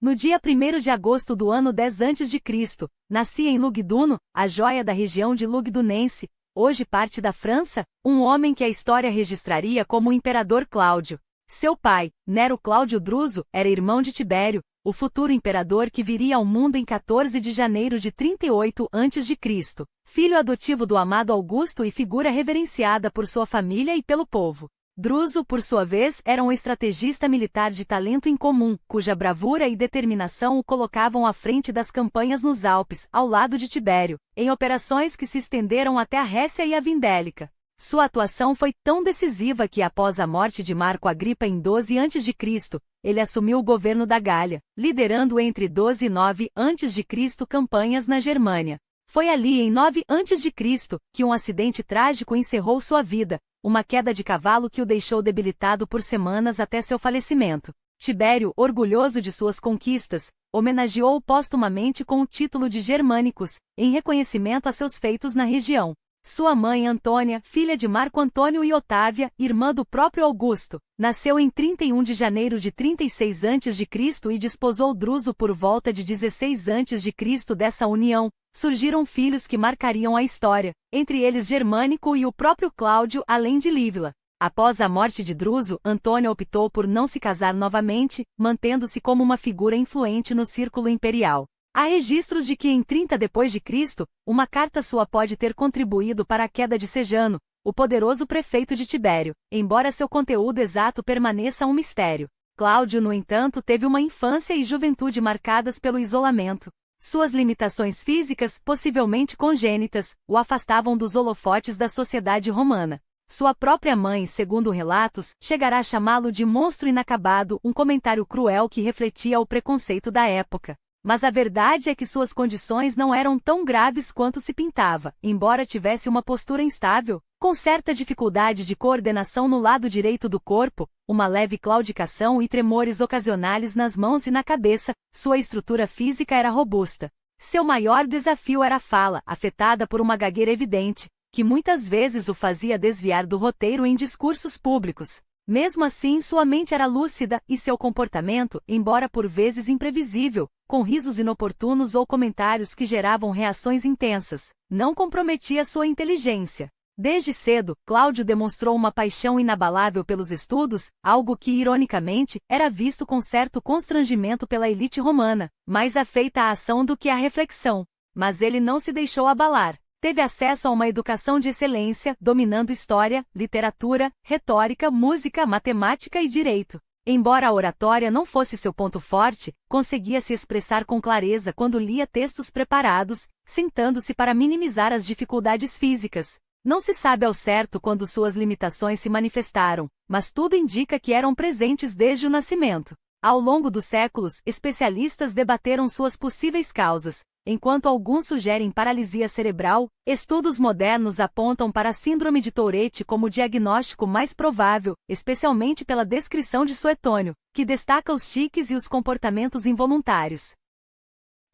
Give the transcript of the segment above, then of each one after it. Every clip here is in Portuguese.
No dia 1º de agosto do ano 10 a.C., nascia em Lugdunum, a joia da região de Lugdunense, hoje parte da França, um homem que a história registraria como o imperador Cláudio. Seu pai, Nero Cláudio Druso, era irmão de Tibério, o futuro imperador que viria ao mundo em 14 de janeiro de 38 a.C., filho adotivo do amado Augusto e figura reverenciada por sua família e pelo povo. Druso, por sua vez, era um estrategista militar de talento incomum, cuja bravura e determinação o colocavam à frente das campanhas nos Alpes, ao lado de Tibério, em operações que se estenderam até a Récia e a Vindélica. Sua atuação foi tão decisiva que, após a morte de Marco Agripa em 12 a.C., ele assumiu o governo da Gália, liderando entre 12 e 9 a.C. campanhas na Germânia. Foi ali em 9 a.C. que um acidente trágico encerrou sua vida, uma queda de cavalo que o deixou debilitado por semanas até seu falecimento. Tibério, orgulhoso de suas conquistas, homenageou-o póstumamente com o título de Germânicos, em reconhecimento a seus feitos na região. Sua mãe Antônia, filha de Marco Antônio e Otávia, irmã do próprio Augusto, nasceu em 31 de janeiro de 36 a.C. e desposou Druso por volta de 16 a.C. Dessa união, surgiram filhos que marcariam a história, entre eles Germânico e o próprio Cláudio, além de Lívila. Após a morte de Druso, Antônia optou por não se casar novamente, mantendo-se como uma figura influente no círculo imperial. Há registros de que em 30 d.C., uma carta sua pode ter contribuído para a queda de Sejano, o poderoso prefeito de Tibério, embora seu conteúdo exato permaneça um mistério. Cláudio, no entanto, teve uma infância e juventude marcadas pelo isolamento. Suas limitações físicas, possivelmente congênitas, o afastavam dos holofotes da sociedade romana. Sua própria mãe, segundo relatos, chegará a chamá-lo de monstro inacabado, um comentário cruel que refletia o preconceito da época. Mas a verdade é que suas condições não eram tão graves quanto se pintava, embora tivesse uma postura instável, com certa dificuldade de coordenação no lado direito do corpo, uma leve claudicação e tremores ocasionais nas mãos e na cabeça, sua estrutura física era robusta. Seu maior desafio era a fala, afetada por uma gagueira evidente, que muitas vezes o fazia desviar do roteiro em discursos públicos. Mesmo assim, sua mente era lúcida e seu comportamento, embora por vezes imprevisível, com risos inoportunos ou comentários que geravam reações intensas, não comprometia sua inteligência. Desde cedo, Cláudio demonstrou uma paixão inabalável pelos estudos, algo que, ironicamente, era visto com certo constrangimento pela elite romana, mais afeita à ação do que à reflexão. Mas ele não se deixou abalar. Teve acesso a uma educação de excelência, dominando história, literatura, retórica, música, matemática e direito. Embora a oratória não fosse seu ponto forte, conseguia se expressar com clareza quando lia textos preparados, sentando-se para minimizar as dificuldades físicas. Não se sabe ao certo quando suas limitações se manifestaram, mas tudo indica que eram presentes desde o nascimento. Ao longo dos séculos, especialistas debateram suas possíveis causas. Enquanto alguns sugerem paralisia cerebral, estudos modernos apontam para a síndrome de Tourette como o diagnóstico mais provável, especialmente pela descrição de Suetônio, que destaca os tiques e os comportamentos involuntários.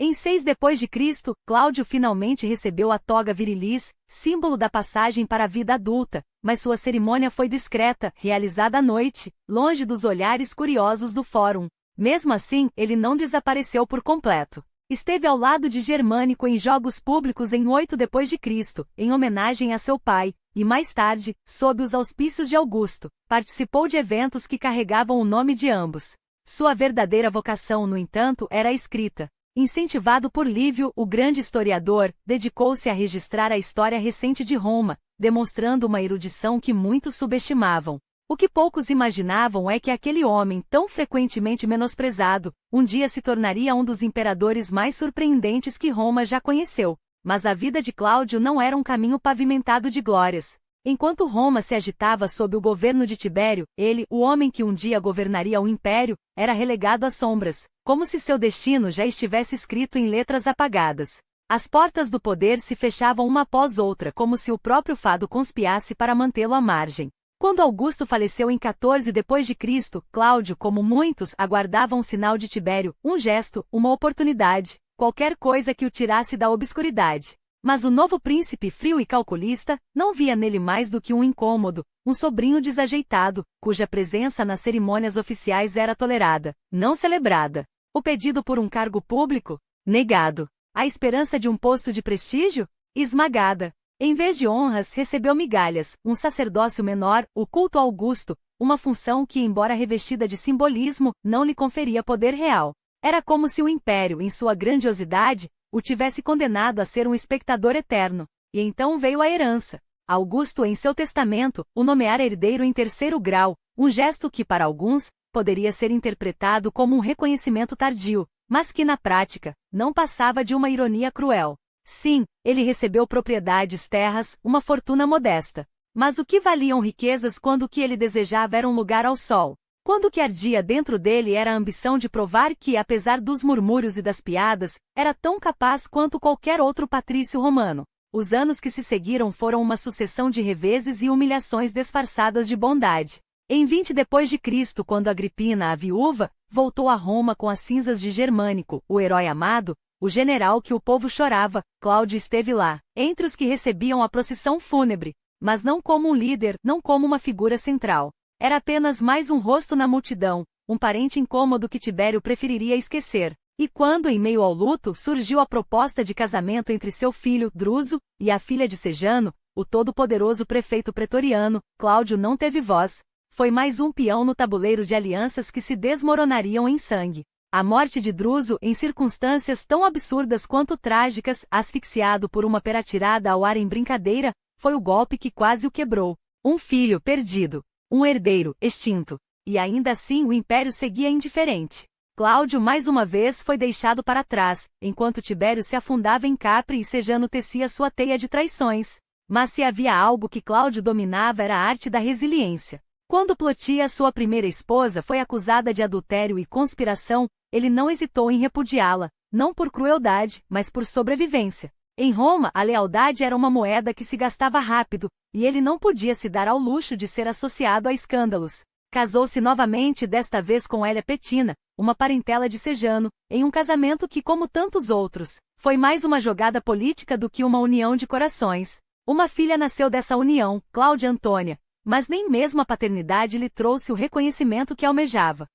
Em 6 d.C., Cláudio finalmente recebeu a toga virilis, símbolo da passagem para a vida adulta, mas sua cerimônia foi discreta, realizada à noite, longe dos olhares curiosos do fórum. Mesmo assim, ele não desapareceu por completo. Esteve ao lado de Germânico em jogos públicos em 8 d.C., em homenagem a seu pai, e mais tarde, sob os auspícios de Augusto, participou de eventos que carregavam o nome de ambos. Sua verdadeira vocação, no entanto, era a escrita. Incentivado por Lívio, o grande historiador, dedicou-se a registrar a história recente de Roma, demonstrando uma erudição que muitos subestimavam. O que poucos imaginavam é que aquele homem, tão frequentemente menosprezado, um dia se tornaria um dos imperadores mais surpreendentes que Roma já conheceu. Mas a vida de Cláudio não era um caminho pavimentado de glórias. Enquanto Roma se agitava sob o governo de Tibério, ele, o homem que um dia governaria o império, era relegado às sombras, como se seu destino já estivesse escrito em letras apagadas. As portas do poder se fechavam uma após outra, como se o próprio fado conspirasse para mantê-lo à margem. Quando Augusto faleceu em 14 d.C., Cláudio, como muitos, aguardava um sinal de Tibério, um gesto, uma oportunidade, qualquer coisa que o tirasse da obscuridade. Mas o novo príncipe frio e calculista não via nele mais do que um incômodo, um sobrinho desajeitado, cuja presença nas cerimônias oficiais era tolerada, não celebrada. O pedido por um cargo público? Negado. A esperança de um posto de prestígio? Esmagada. Em vez de honras, recebeu migalhas, um sacerdócio menor, o culto a Augusto, uma função que, embora revestida de simbolismo, não lhe conferia poder real. Era como se o império, em sua grandiosidade, o tivesse condenado a ser um espectador eterno. E então veio a herança. Augusto, em seu testamento, o nomeara herdeiro em terceiro grau, um gesto que, para alguns, poderia ser interpretado como um reconhecimento tardio, mas que, na prática, não passava de uma ironia cruel. Sim, ele recebeu propriedades, terras, uma fortuna modesta. Mas o que valiam riquezas quando o que ele desejava era um lugar ao sol? Quando o que ardia dentro dele era a ambição de provar que, apesar dos murmúrios e das piadas, era tão capaz quanto qualquer outro patrício romano. Os anos que se seguiram foram uma sucessão de reveses e humilhações disfarçadas de bondade. Em 20 depois de Cristo, quando Agripina, a viúva, voltou a Roma com as cinzas de Germânico, o herói amado, o general que o povo chorava, Cláudio esteve lá, entre os que recebiam a procissão fúnebre, mas não como um líder, não como uma figura central. Era apenas mais um rosto na multidão, um parente incômodo que Tibério preferiria esquecer. E quando, em meio ao luto, surgiu a proposta de casamento entre seu filho, Druso, e a filha de Sejano, o todo-poderoso prefeito pretoriano, Cláudio não teve voz. Foi mais um peão no tabuleiro de alianças que se desmoronariam em sangue. A morte de Druso, em circunstâncias tão absurdas quanto trágicas, asfixiado por uma pera atirada ao ar em brincadeira, foi o golpe que quase o quebrou. Um filho perdido. Um herdeiro extinto. E ainda assim o império seguia indiferente. Cláudio mais uma vez foi deixado para trás, enquanto Tibério se afundava em Capri e Sejano tecia sua teia de traições. Mas se havia algo que Cláudio dominava era a arte da resiliência. Quando Plotia, sua primeira esposa, foi acusada de adultério e conspiração, ele não hesitou em repudiá-la, não por crueldade, mas por sobrevivência. Em Roma, a lealdade era uma moeda que se gastava rápido, e ele não podia se dar ao luxo de ser associado a escândalos. Casou-se novamente, desta vez com Hélia Petina, uma parentela de Sejano, em um casamento que, como tantos outros, foi mais uma jogada política do que uma união de corações. Uma filha nasceu dessa união, Cláudia Antônia, mas nem mesmo a paternidade lhe trouxe o reconhecimento que almejava.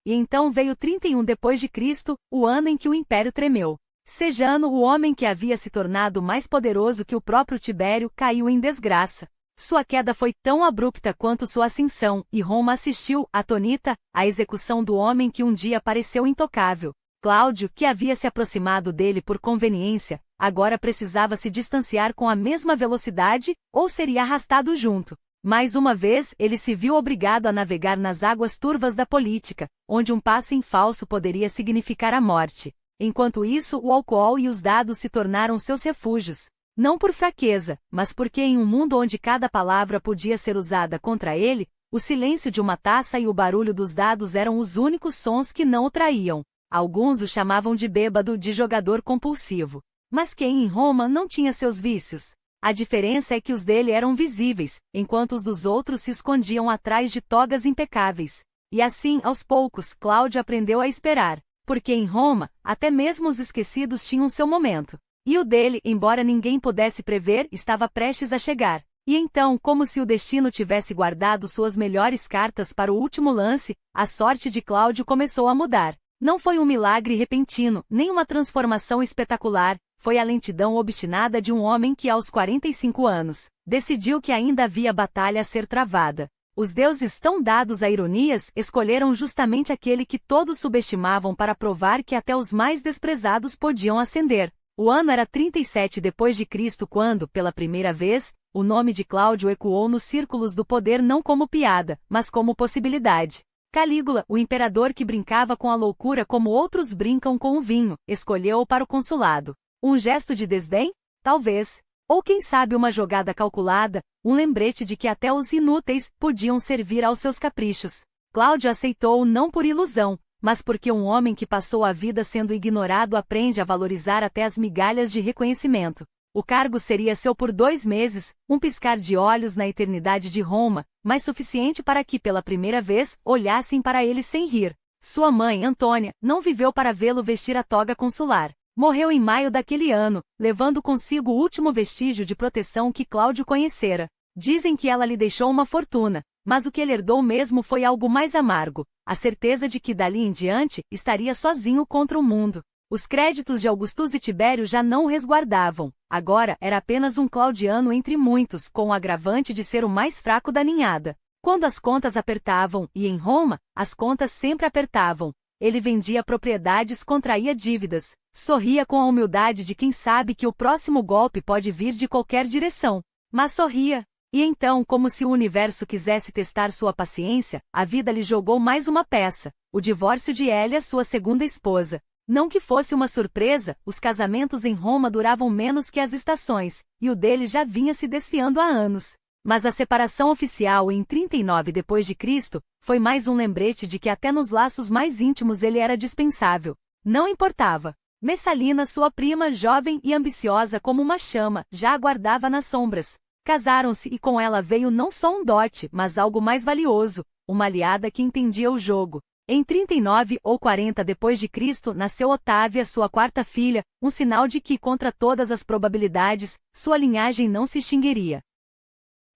E então veio 31 depois de Cristo, o ano em que o império tremeu. Sejano, o homem que havia se tornado mais poderoso que o próprio Tibério, caiu em desgraça. Sua queda foi tão abrupta quanto sua ascensão, e Roma assistiu, atônita, à execução do homem que um dia pareceu intocável. Cláudio, que havia se aproximado dele por conveniência, agora precisava se distanciar com a mesma velocidade, ou seria arrastado junto. Mais uma vez, ele se viu obrigado a navegar nas águas turvas da política, onde um passo em falso poderia significar a morte. Enquanto isso, o álcool e os dados se tornaram seus refúgios. Não por fraqueza, mas porque em um mundo onde cada palavra podia ser usada contra ele, o silêncio de uma taça e o barulho dos dados eram os únicos sons que não o traíam. Alguns o chamavam de bêbado, de jogador compulsivo. Mas quem em Roma não tinha seus vícios? A diferença é que os dele eram visíveis, enquanto os dos outros se escondiam atrás de togas impecáveis. E assim, aos poucos, Cláudio aprendeu a esperar. Porque em Roma, até mesmo os esquecidos tinham seu momento. E o dele, embora ninguém pudesse prever, estava prestes a chegar. E então, como se o destino tivesse guardado suas melhores cartas para o último lance, a sorte de Cláudio começou a mudar. Não foi um milagre repentino, nem uma transformação espetacular, foi a lentidão obstinada de um homem que aos 45 anos, decidiu que ainda havia batalha a ser travada. Os deuses, tão dados a ironias, escolheram justamente aquele que todos subestimavam para provar que até os mais desprezados podiam ascender. O ano era 37 depois de Cristo quando, pela primeira vez, o nome de Cláudio ecoou nos círculos do poder não como piada, mas como possibilidade. Calígula, o imperador que brincava com a loucura como outros brincam com o vinho, escolheu-o para o consulado. Um gesto de desdém? Talvez. Ou quem sabe uma jogada calculada, um lembrete de que até os inúteis podiam servir aos seus caprichos. Cláudio aceitou-o não por ilusão, mas porque um homem que passou a vida sendo ignorado aprende a valorizar até as migalhas de reconhecimento. O cargo seria seu por 2 meses, um piscar de olhos na eternidade de Roma, mas suficiente para que pela primeira vez olhassem para ele sem rir. Sua mãe, Antônia, não viveu para vê-lo vestir a toga consular. Morreu em maio daquele ano, levando consigo o último vestígio de proteção que Cláudio conhecera. Dizem que ela lhe deixou uma fortuna, mas o que ele herdou mesmo foi algo mais amargo, a certeza de que dali em diante estaria sozinho contra o mundo. Os créditos de Augustus e Tibério já não o resguardavam, agora era apenas um Claudiano entre muitos, com o agravante de ser o mais fraco da ninhada. Quando as contas apertavam, e em Roma, as contas sempre apertavam, ele vendia propriedades, contraía dívidas, sorria com a humildade de quem sabe que o próximo golpe pode vir de qualquer direção. Mas sorria. E então, como se o universo quisesse testar sua paciência, a vida lhe jogou mais uma peça, o divórcio de Hélia, sua segunda esposa. Não que fosse uma surpresa, os casamentos em Roma duravam menos que as estações, e o dele já vinha se desfiando há anos. Mas a separação oficial em 39 d.C. foi mais um lembrete de que até nos laços mais íntimos ele era dispensável. Não importava. Messalina, sua prima, jovem e ambiciosa como uma chama, já aguardava nas sombras. Casaram-se e com ela veio não só um dote, mas algo mais valioso, uma aliada que entendia o jogo. Em 39 ou 40 d.C. nasceu Otávia, sua quarta filha, um sinal de que, contra todas as probabilidades, sua linhagem não se extinguiria.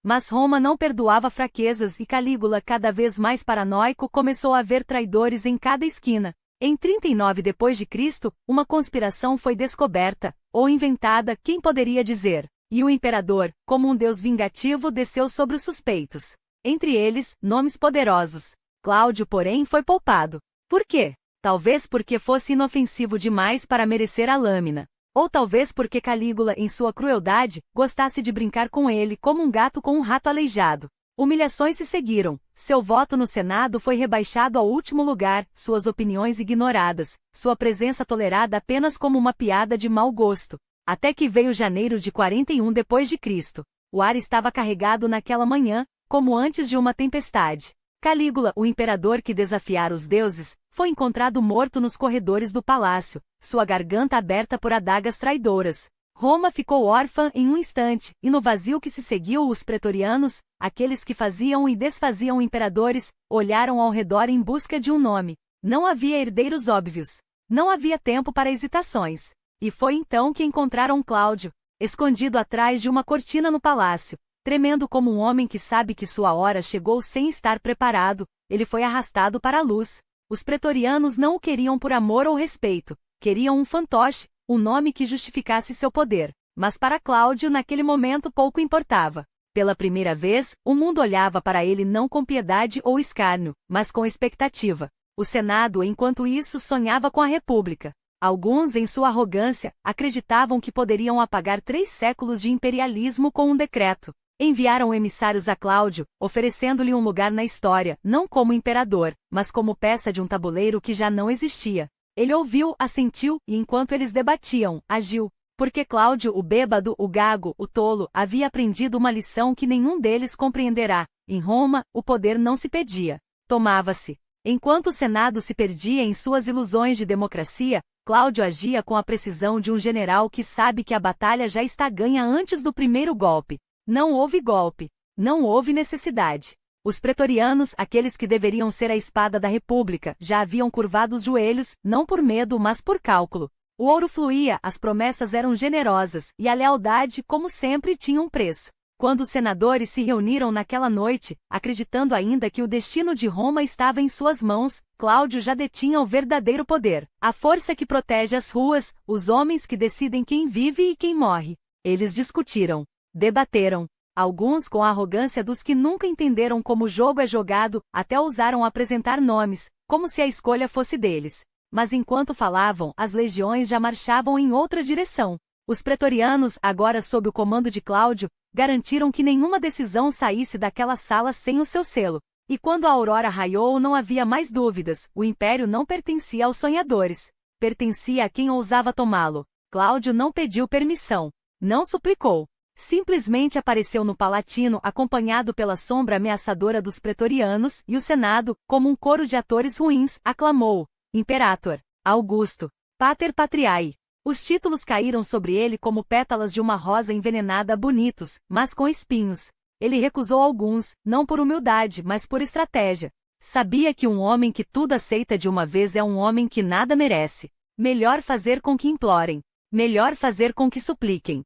Mas Roma não perdoava fraquezas e Calígula, cada vez mais paranoico, começou a ver traidores em cada esquina. Em 39 d.C., uma conspiração foi descoberta, ou inventada, quem poderia dizer? E o imperador, como um deus vingativo, desceu sobre os suspeitos. Entre eles, nomes poderosos. Cláudio, porém, foi poupado. Por quê? Talvez porque fosse inofensivo demais para merecer a lâmina. Ou talvez porque Calígula, em sua crueldade, gostasse de brincar com ele como um gato com um rato aleijado. Humilhações se seguiram. Seu voto no Senado foi rebaixado ao último lugar, suas opiniões ignoradas, sua presença tolerada apenas como uma piada de mau gosto. Até que veio janeiro de 41 d.C. O ar estava carregado naquela manhã, como antes de uma tempestade. Calígula, o imperador que desafiara os deuses, foi encontrado morto nos corredores do palácio, sua garganta aberta por adagas traidoras. Roma ficou órfã em um instante, e no vazio que se seguiu os pretorianos, aqueles que faziam e desfaziam imperadores, olharam ao redor em busca de um nome. Não havia herdeiros óbvios. Não havia tempo para hesitações. E foi então que encontraram Cláudio, escondido atrás de uma cortina no palácio. Tremendo como um homem que sabe que sua hora chegou sem estar preparado, ele foi arrastado para a luz. Os pretorianos não o queriam por amor ou respeito, queriam um fantoche, um nome que justificasse seu poder. Mas para Cláudio naquele momento pouco importava. Pela primeira vez, o mundo olhava para ele não com piedade ou escárnio, mas com expectativa. O Senado, enquanto isso, sonhava com a República. Alguns, em sua arrogância, acreditavam que poderiam apagar 3 séculos de imperialismo com um decreto. Enviaram emissários a Cláudio, oferecendo-lhe um lugar na história, não como imperador, mas como peça de um tabuleiro que já não existia. Ele ouviu, assentiu, e enquanto eles debatiam, agiu. Porque Cláudio, o bêbado, o gago, o tolo, havia aprendido uma lição que nenhum deles compreenderá. Em Roma, o poder não se pedia. Tomava-se. Enquanto o Senado se perdia em suas ilusões de democracia, Cláudio agia com a precisão de um general que sabe que a batalha já está ganha antes do primeiro golpe. Não houve golpe. Não houve necessidade. Os pretorianos, aqueles que deveriam ser a espada da República, já haviam curvado os joelhos, não por medo mas por cálculo. O ouro fluía, as promessas eram generosas, e a lealdade, como sempre, tinha um preço. Quando os senadores se reuniram naquela noite, acreditando ainda que o destino de Roma estava em suas mãos, Cláudio já detinha o verdadeiro poder, a força que protege as ruas, os homens que decidem quem vive e quem morre. Eles discutiram. Debateram. Alguns com a arrogância dos que nunca entenderam como o jogo é jogado, até ousaram apresentar nomes, como se a escolha fosse deles. Mas enquanto falavam, as legiões já marchavam em outra direção. Os pretorianos, agora sob o comando de Cláudio, garantiram que nenhuma decisão saísse daquela sala sem o seu selo. E quando a aurora raiou não havia mais dúvidas, o império não pertencia aos sonhadores. Pertencia a quem ousava tomá-lo. Cláudio não pediu permissão. Não suplicou. Simplesmente apareceu no Palatino acompanhado pela sombra ameaçadora dos pretorianos, e o Senado, como um coro de atores ruins, aclamou: Imperator, Augusto, Pater Patriae. Os títulos caíram sobre ele como pétalas de uma rosa envenenada, bonitos, mas com espinhos. Ele recusou alguns, não por humildade, mas por estratégia. Sabia que um homem que tudo aceita de uma vez é um homem que nada merece. Melhor fazer com que implorem. Melhor fazer com que supliquem.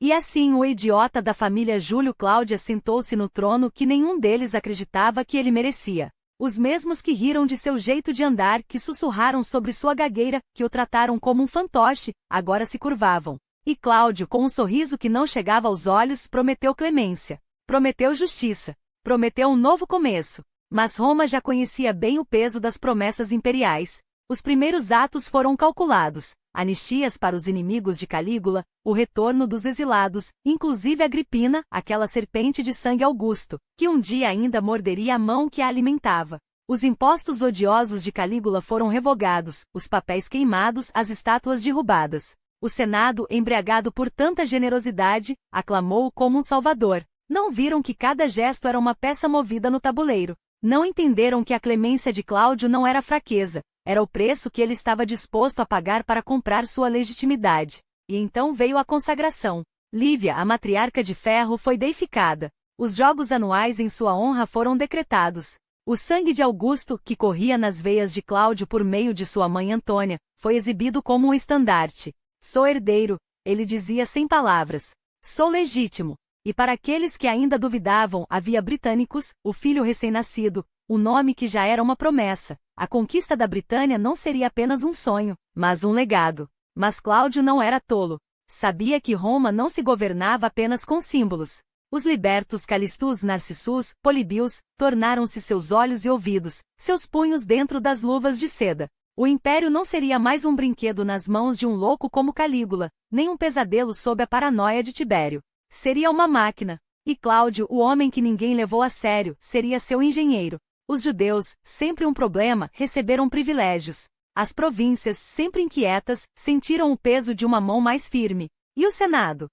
E assim o idiota da família Júlio Cláudia sentou-se no trono que nenhum deles acreditava que ele merecia. Os mesmos que riram de seu jeito de andar, que sussurraram sobre sua gagueira, que o trataram como um fantoche, agora se curvavam. E Cláudio, com um sorriso que não chegava aos olhos, prometeu clemência. Prometeu justiça. Prometeu um novo começo. Mas Roma já conhecia bem o peso das promessas imperiais. Os primeiros atos foram calculados. Anistias para os inimigos de Calígula, o retorno dos exilados, inclusive Agripina, aquela serpente de sangue Augusto, que um dia ainda morderia a mão que a alimentava. Os impostos odiosos de Calígula foram revogados, os papéis queimados, as estátuas derrubadas. O Senado, embriagado por tanta generosidade, aclamou-o como um salvador. Não viram que cada gesto era uma peça movida no tabuleiro. Não entenderam que a clemência de Cláudio não era fraqueza, era o preço que ele estava disposto a pagar para comprar sua legitimidade. E então veio a consagração. Lívia, a matriarca de ferro, foi deificada. Os jogos anuais em sua honra foram decretados. O sangue de Augusto, que corria nas veias de Cláudio por meio de sua mãe Antônia, foi exibido como um estandarte. Sou herdeiro, ele dizia sem palavras. Sou legítimo. E para aqueles que ainda duvidavam, havia britânicos, o filho recém-nascido, o nome que já era uma promessa. A conquista da Britânia não seria apenas um sonho, mas um legado. Mas Cláudio não era tolo. Sabia que Roma não se governava apenas com símbolos. Os libertos Calistus Narcissus, Polibius, tornaram-se seus olhos e ouvidos, seus punhos dentro das luvas de seda. O império não seria mais um brinquedo nas mãos de um louco como Calígula, nem um pesadelo sob a paranoia de Tibério. Seria uma máquina. E Cláudio, o homem que ninguém levou a sério, seria seu engenheiro. Os judeus, sempre um problema, receberam privilégios. As províncias, sempre inquietas, sentiram o peso de uma mão mais firme. E o Senado?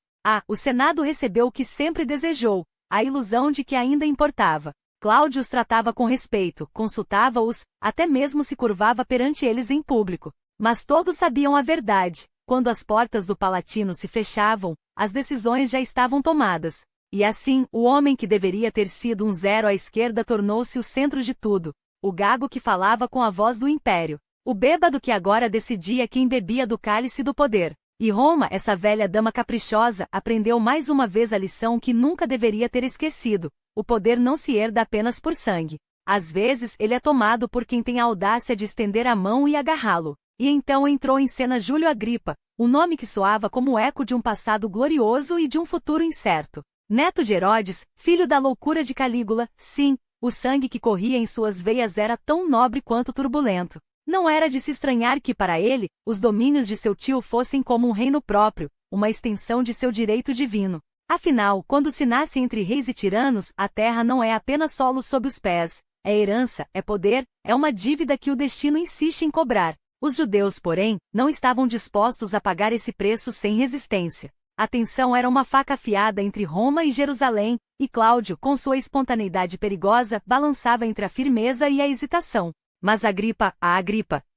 O Senado recebeu o que sempre desejou, a ilusão de que ainda importava. Cláudio os tratava com respeito, consultava-os, até mesmo se curvava perante eles em público. Mas todos sabiam a verdade. Quando as portas do Palatino se fechavam, as decisões já estavam tomadas. E assim, o homem que deveria ter sido um zero à esquerda tornou-se o centro de tudo. O gago que falava com a voz do império. O bêbado que agora decidia quem bebia do cálice do poder. E Roma, essa velha dama caprichosa, aprendeu mais uma vez a lição que nunca deveria ter esquecido. O poder não se herda apenas por sangue. Às vezes, ele é tomado por quem tem a audácia de estender a mão e agarrá-lo. E então entrou em cena Júlio Agripa, um nome que soava como o eco de um passado glorioso e de um futuro incerto. Neto de Herodes, filho da loucura de Calígula, sim, o sangue que corria em suas veias era tão nobre quanto turbulento. Não era de se estranhar que para ele, os domínios de seu tio fossem como um reino próprio, uma extensão de seu direito divino. Afinal, quando se nasce entre reis e tiranos, a terra não é apenas solo sob os pés, é herança, é poder, é uma dívida que o destino insiste em cobrar. Os judeus, porém, não estavam dispostos a pagar esse preço sem resistência. A tensão era uma faca afiada entre Roma e Jerusalém, e Cláudio, com sua espontaneidade perigosa, balançava entre a firmeza e a hesitação. Mas Agripa,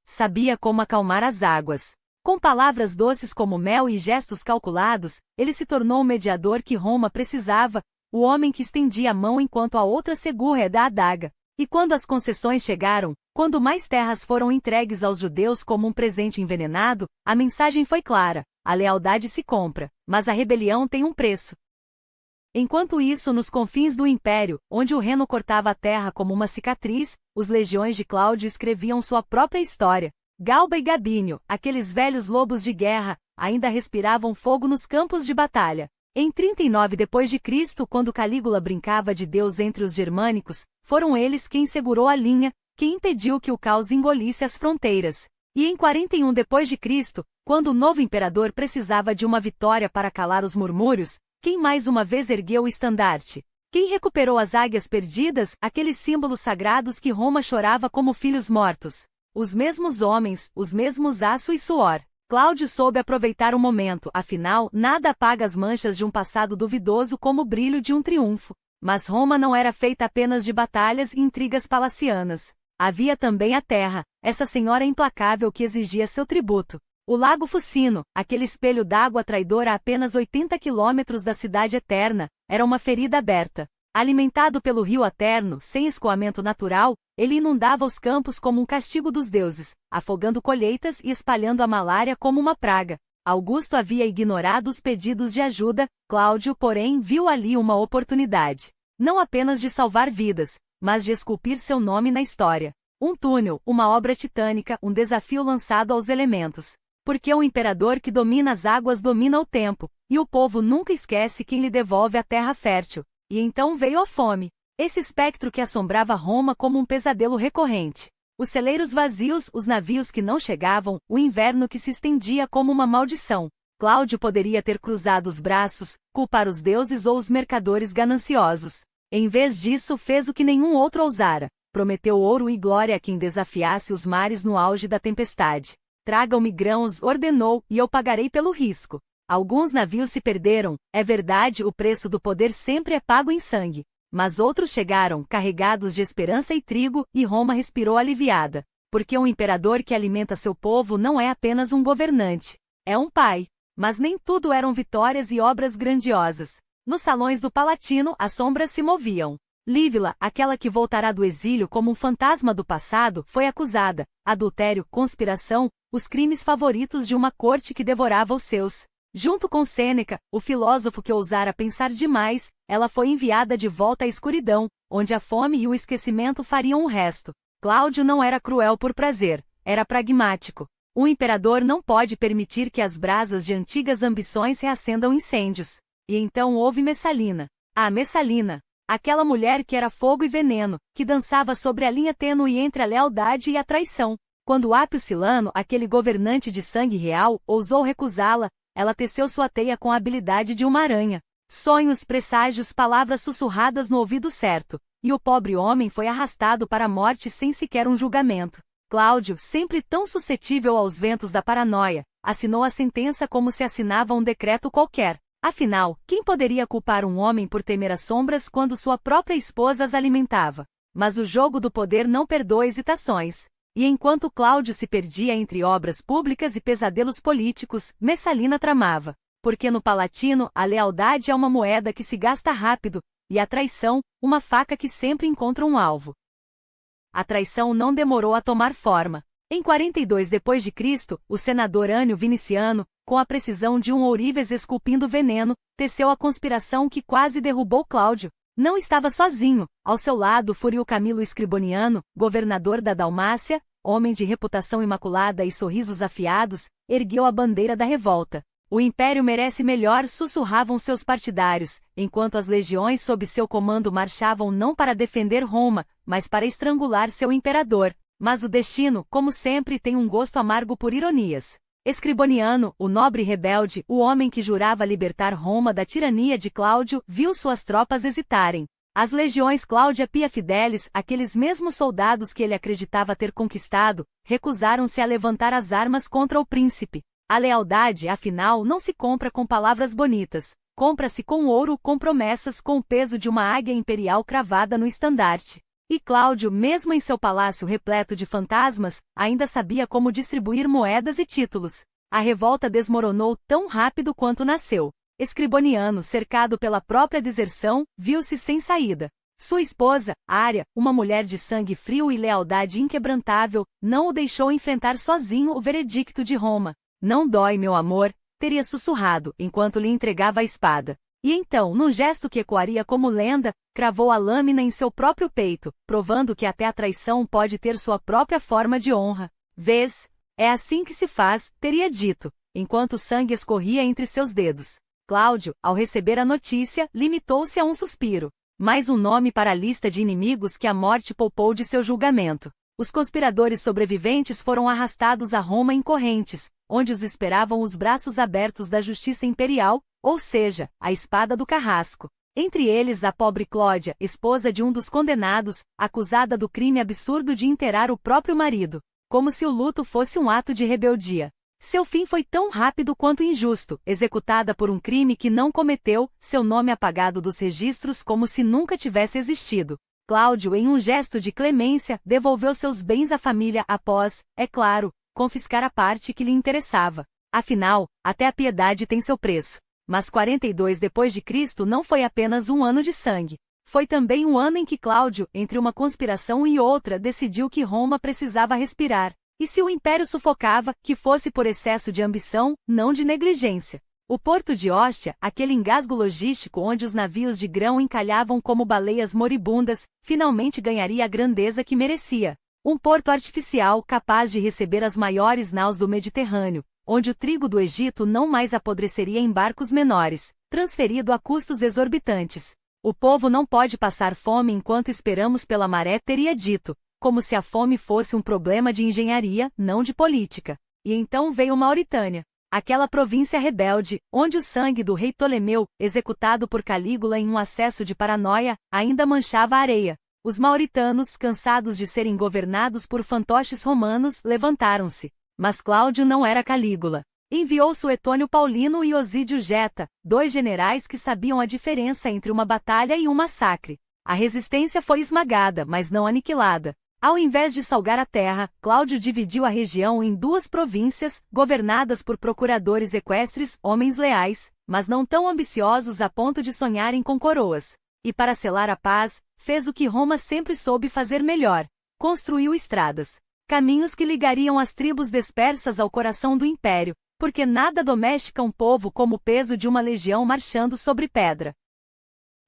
sabia como acalmar as águas. Com palavras doces como mel e gestos calculados, ele se tornou o mediador que Roma precisava, o homem que estendia a mão enquanto a outra segura da adaga. E quando as concessões chegaram, quando mais terras foram entregues aos judeus como um presente envenenado, a mensagem foi clara: a lealdade se compra, mas a rebelião tem um preço. Enquanto isso, nos confins do império, onde o Reno cortava a terra como uma cicatriz, os legiões de Cláudio escreviam sua própria história. Galba e Gabínio, aqueles velhos lobos de guerra, ainda respiravam fogo nos campos de batalha. Em 39 d.C., quando Calígula brincava de Deus entre os germânicos, foram eles quem segurou a linha, quem impediu que o caos engolisse as fronteiras. E em 41 d.C., quando o novo imperador precisava de uma vitória para calar os murmúrios, quem mais uma vez ergueu o estandarte? Quem recuperou as águias perdidas, aqueles símbolos sagrados que Roma chorava como filhos mortos? Os mesmos homens, os mesmos aço e suor. Cláudio soube aproveitar o momento, afinal, nada apaga as manchas de um passado duvidoso como o brilho de um triunfo. Mas Roma não era feita apenas de batalhas e intrigas palacianas. Havia também a terra, essa senhora implacável que exigia seu tributo. O Lago Fucino, aquele espelho d'água traidor a apenas 80 quilômetros da cidade eterna, era uma ferida aberta. Alimentado pelo rio Aterno, sem escoamento natural, ele inundava os campos como um castigo dos deuses, afogando colheitas e espalhando a malária como uma praga. Augusto havia ignorado os pedidos de ajuda, Cláudio, porém, viu ali uma oportunidade. Não apenas de salvar vidas, mas de esculpir seu nome na história. Um túnel, uma obra titânica, um desafio lançado aos elementos. Porque o imperador que domina as águas domina o tempo, e o povo nunca esquece quem lhe devolve a terra fértil. E então veio a fome. Esse espectro que assombrava Roma como um pesadelo recorrente. Os celeiros vazios, os navios que não chegavam, o inverno que se estendia como uma maldição. Cláudio poderia ter cruzado os braços, culpar os deuses ou os mercadores gananciosos. Em vez disso, fez o que nenhum outro ousara. Prometeu ouro e glória a quem desafiasse os mares no auge da tempestade. Tragam-me grãos, ordenou, e eu pagarei pelo risco. Alguns navios se perderam, é verdade, o preço do poder sempre é pago em sangue. Mas outros chegaram, carregados de esperança e trigo, e Roma respirou aliviada. Porque um imperador que alimenta seu povo não é apenas um governante. É um pai. Mas nem tudo eram vitórias e obras grandiosas. Nos salões do Palatino, as sombras se moviam. Lívila, aquela que voltará do exílio como um fantasma do passado, foi acusada. Adultério, conspiração, os crimes favoritos de uma corte que devorava os seus. Junto com Sêneca, o filósofo que ousara pensar demais, ela foi enviada de volta à escuridão, onde a fome e o esquecimento fariam o resto. Cláudio não era cruel por prazer, era pragmático. O imperador não pode permitir que as brasas de antigas ambições reacendam incêndios. E então houve Messalina. A Messalina. Aquela mulher que era fogo e veneno, que dançava sobre a linha tênue entre a lealdade e a traição. Quando Apio Silano, aquele governante de sangue real, ousou recusá-la, ela teceu sua teia com a habilidade de uma aranha. Sonhos, presságios, palavras sussurradas no ouvido certo. E o pobre homem foi arrastado para a morte sem sequer um julgamento. Cláudio, sempre tão suscetível aos ventos da paranoia, assinou a sentença como se assinava um decreto qualquer. Afinal, quem poderia culpar um homem por temer as sombras quando sua própria esposa as alimentava? Mas o jogo do poder não perdoa hesitações. E enquanto Cláudio se perdia entre obras públicas e pesadelos políticos, Messalina tramava. Porque no Palatino, a lealdade é uma moeda que se gasta rápido, e a traição, uma faca que sempre encontra um alvo. A traição não demorou a tomar forma. Em 42 d.C., o senador Ânio Viniciano, com a precisão de um ourives esculpindo veneno, teceu a conspiração que quase derrubou Cláudio. Não estava sozinho. Ao seu lado, Fúrio Camilo Scriboniano, governador da Dalmácia, homem de reputação imaculada e sorrisos afiados, ergueu a bandeira da revolta. O império merece melhor, sussurravam seus partidários, enquanto as legiões sob seu comando marchavam não para defender Roma, mas para estrangular seu imperador. Mas o destino, como sempre, tem um gosto amargo por ironias. Scriboniano, o nobre rebelde, o homem que jurava libertar Roma da tirania de Cláudio, viu suas tropas hesitarem. As legiões Cláudia Pia Fidelis, aqueles mesmos soldados que ele acreditava ter conquistado, recusaram-se a levantar as armas contra o príncipe. A lealdade, afinal, não se compra com palavras bonitas. Compra-se com ouro, com promessas, com o peso de uma águia imperial cravada no estandarte. E Cláudio, mesmo em seu palácio repleto de fantasmas, ainda sabia como distribuir moedas e títulos. A revolta desmoronou tão rápido quanto nasceu. Scriboniano, cercado pela própria deserção, viu-se sem saída. Sua esposa, Ária, uma mulher de sangue frio e lealdade inquebrantável, não o deixou enfrentar sozinho o veredicto de Roma. Não dói, meu amor, teria sussurrado, enquanto lhe entregava a espada. E então, num gesto que ecoaria como lenda, cravou a lâmina em seu próprio peito, provando que até a traição pode ter sua própria forma de honra. Vês? É assim que se faz, teria dito, enquanto o sangue escorria entre seus dedos. Cláudio, ao receber a notícia, limitou-se a um suspiro. Mais um nome para a lista de inimigos que a morte poupou de seu julgamento. Os conspiradores sobreviventes foram arrastados a Roma em correntes, onde os esperavam os braços abertos da justiça imperial, ou seja, a espada do carrasco. Entre eles a pobre Cláudia, esposa de um dos condenados, acusada do crime absurdo de enterrar o próprio marido, como se o luto fosse um ato de rebeldia. Seu fim foi tão rápido quanto injusto, executada por um crime que não cometeu, seu nome apagado dos registros como se nunca tivesse existido. Cláudio, em um gesto de clemência, devolveu seus bens à família após, é claro, confiscar a parte que lhe interessava. Afinal, até a piedade tem seu preço. Mas 42 d.C. não foi apenas um ano de sangue. Foi também um ano em que Cláudio, entre uma conspiração e outra, decidiu que Roma precisava respirar. E se o império sufocava, que fosse por excesso de ambição, não de negligência. O porto de Ostia, aquele engasgo logístico onde os navios de grão encalhavam como baleias moribundas, finalmente ganharia a grandeza que merecia. Um porto artificial capaz de receber as maiores naus do Mediterrâneo, onde o trigo do Egito não mais apodreceria em barcos menores, transferido a custos exorbitantes. O povo não pode passar fome enquanto esperamos pela maré, teria dito, como se a fome fosse um problema de engenharia, não de política. E então veio Mauritânia. Aquela província rebelde, onde o sangue do rei Ptolemeu, executado por Calígula em um acesso de paranoia, ainda manchava a areia. Os mauritanos, cansados de serem governados por fantoches romanos, levantaram-se. Mas Cláudio não era Calígula. Enviou Suetônio Paulino e Osídio Geta, 2 generais que sabiam a diferença entre uma batalha e um massacre. A resistência foi esmagada, mas não aniquilada. Ao invés de salgar a terra, Cláudio dividiu a região em 2 províncias, governadas por procuradores equestres, homens leais, mas não tão ambiciosos a ponto de sonharem com coroas. E para selar a paz, fez o que Roma sempre soube fazer melhor: construiu estradas. Caminhos que ligariam as tribos dispersas ao coração do império, porque nada domestica um povo como o peso de uma legião marchando sobre pedra.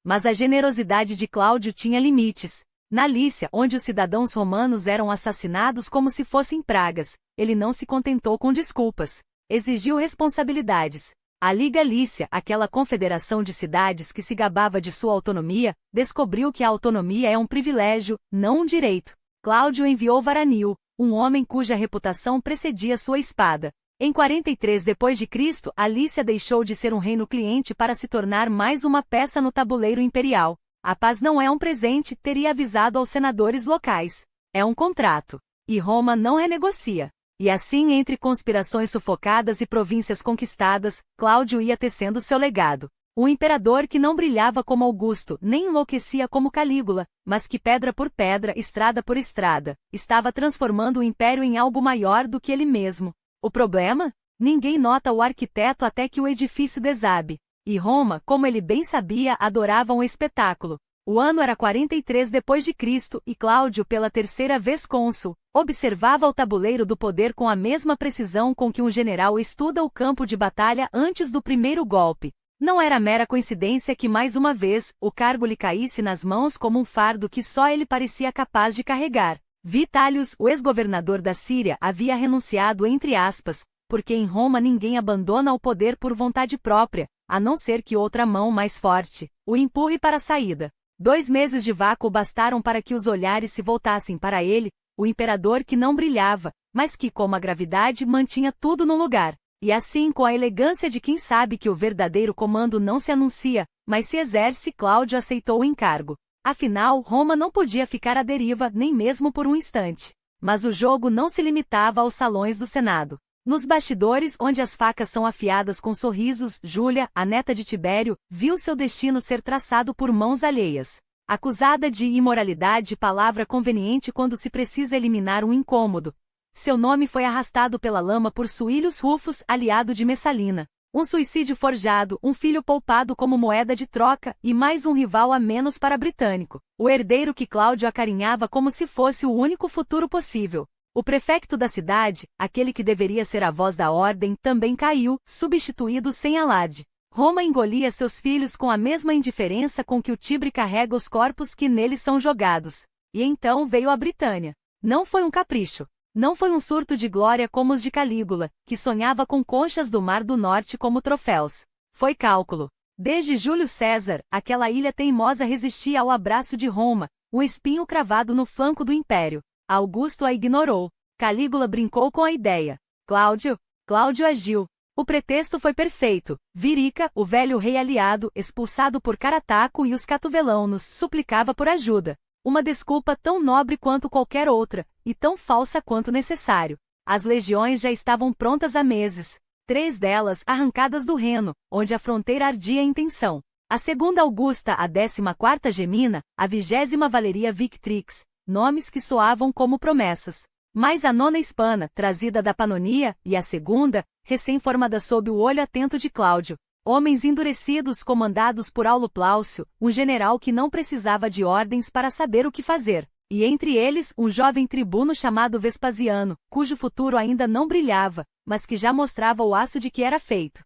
Mas a generosidade de Cláudio tinha limites. Na Lícia, onde os cidadãos romanos eram assassinados como se fossem pragas, ele não se contentou com desculpas. Exigiu responsabilidades. A Liga Lícia, aquela confederação de cidades que se gabava de sua autonomia, descobriu que a autonomia é um privilégio, não um direito. Cláudio enviou Varanil, um homem cuja reputação precedia sua espada. Em 43 d.C., a Lícia deixou de ser um reino cliente para se tornar mais uma peça no tabuleiro imperial. A paz não é um presente, teria avisado aos senadores locais. É um contrato. E Roma não renegocia. E assim, entre conspirações sufocadas e províncias conquistadas, Cláudio ia tecendo seu legado. Um imperador que não brilhava como Augusto, nem enlouquecia como Calígula, mas que pedra por pedra, estrada por estrada, estava transformando o império em algo maior do que ele mesmo. O problema? Ninguém nota o arquiteto até que o edifício desabe. E Roma, como ele bem sabia, adorava um espetáculo. O ano era 43 d.C. e Cláudio, pela 3ª vez cônsul, observava o tabuleiro do poder com a mesma precisão com que um general estuda o campo de batalha antes do primeiro golpe. Não era mera coincidência que mais uma vez, o cargo lhe caísse nas mãos como um fardo que só ele parecia capaz de carregar. Vitálius, o ex-governador da Síria, havia renunciado entre aspas, porque em Roma ninguém abandona o poder por vontade própria, a não ser que outra mão mais forte o empurre para a saída. 2 meses de vácuo bastaram para que os olhares se voltassem para ele, o imperador que não brilhava, mas que, como a gravidade, mantinha tudo no lugar. E assim, com a elegância de quem sabe que o verdadeiro comando não se anuncia, mas se exerce, Cláudio aceitou o encargo. Afinal, Roma não podia ficar à deriva nem mesmo por um instante. Mas o jogo não se limitava aos salões do Senado. Nos bastidores, onde as facas são afiadas com sorrisos, Júlia, a neta de Tibério, viu seu destino ser traçado por mãos alheias. Acusada de imoralidade, palavra conveniente quando se precisa eliminar um incômodo, seu nome foi arrastado pela lama por Suílius Rufus, aliado de Messalina. Um suicídio forjado, um filho poupado como moeda de troca, e mais um rival a menos para britânico. O herdeiro que Cláudio acarinhava como se fosse o único futuro possível. O prefecto da cidade, aquele que deveria ser a voz da ordem, também caiu, substituído sem alarde. Roma engolia seus filhos com a mesma indiferença com que o Tibre carrega os corpos que neles são jogados. E então veio a Britânia. Não foi um capricho. Não foi um surto de glória como os de Calígula, que sonhava com conchas do Mar do Norte como troféus. Foi cálculo. Desde Júlio César, aquela ilha teimosa resistia ao abraço de Roma, um espinho cravado no flanco do império. Augusto a ignorou. Calígula brincou com a ideia. Cláudio agiu. O pretexto foi perfeito. Virica, o velho rei aliado, expulsado por Carataco e os Catuvelâunos, suplicava por ajuda. Uma desculpa tão nobre quanto qualquer outra, e tão falsa quanto necessário. As legiões já estavam prontas há meses. 3 delas arrancadas do Reno, onde a fronteira ardia em tensão. A 2ª Augusta, a 14ª Gemina, a 20ª Valeria Victrix, nomes que soavam como promessas. Mais a 9ª Hispana, trazida da Panonia, e a 2ª, recém-formada sob o olho atento de Cláudio. Homens endurecidos comandados por Aulo Plaucio, um general que não precisava de ordens para saber o que fazer. E entre eles, um jovem tribuno chamado Vespasiano, cujo futuro ainda não brilhava, mas que já mostrava o aço de que era feito.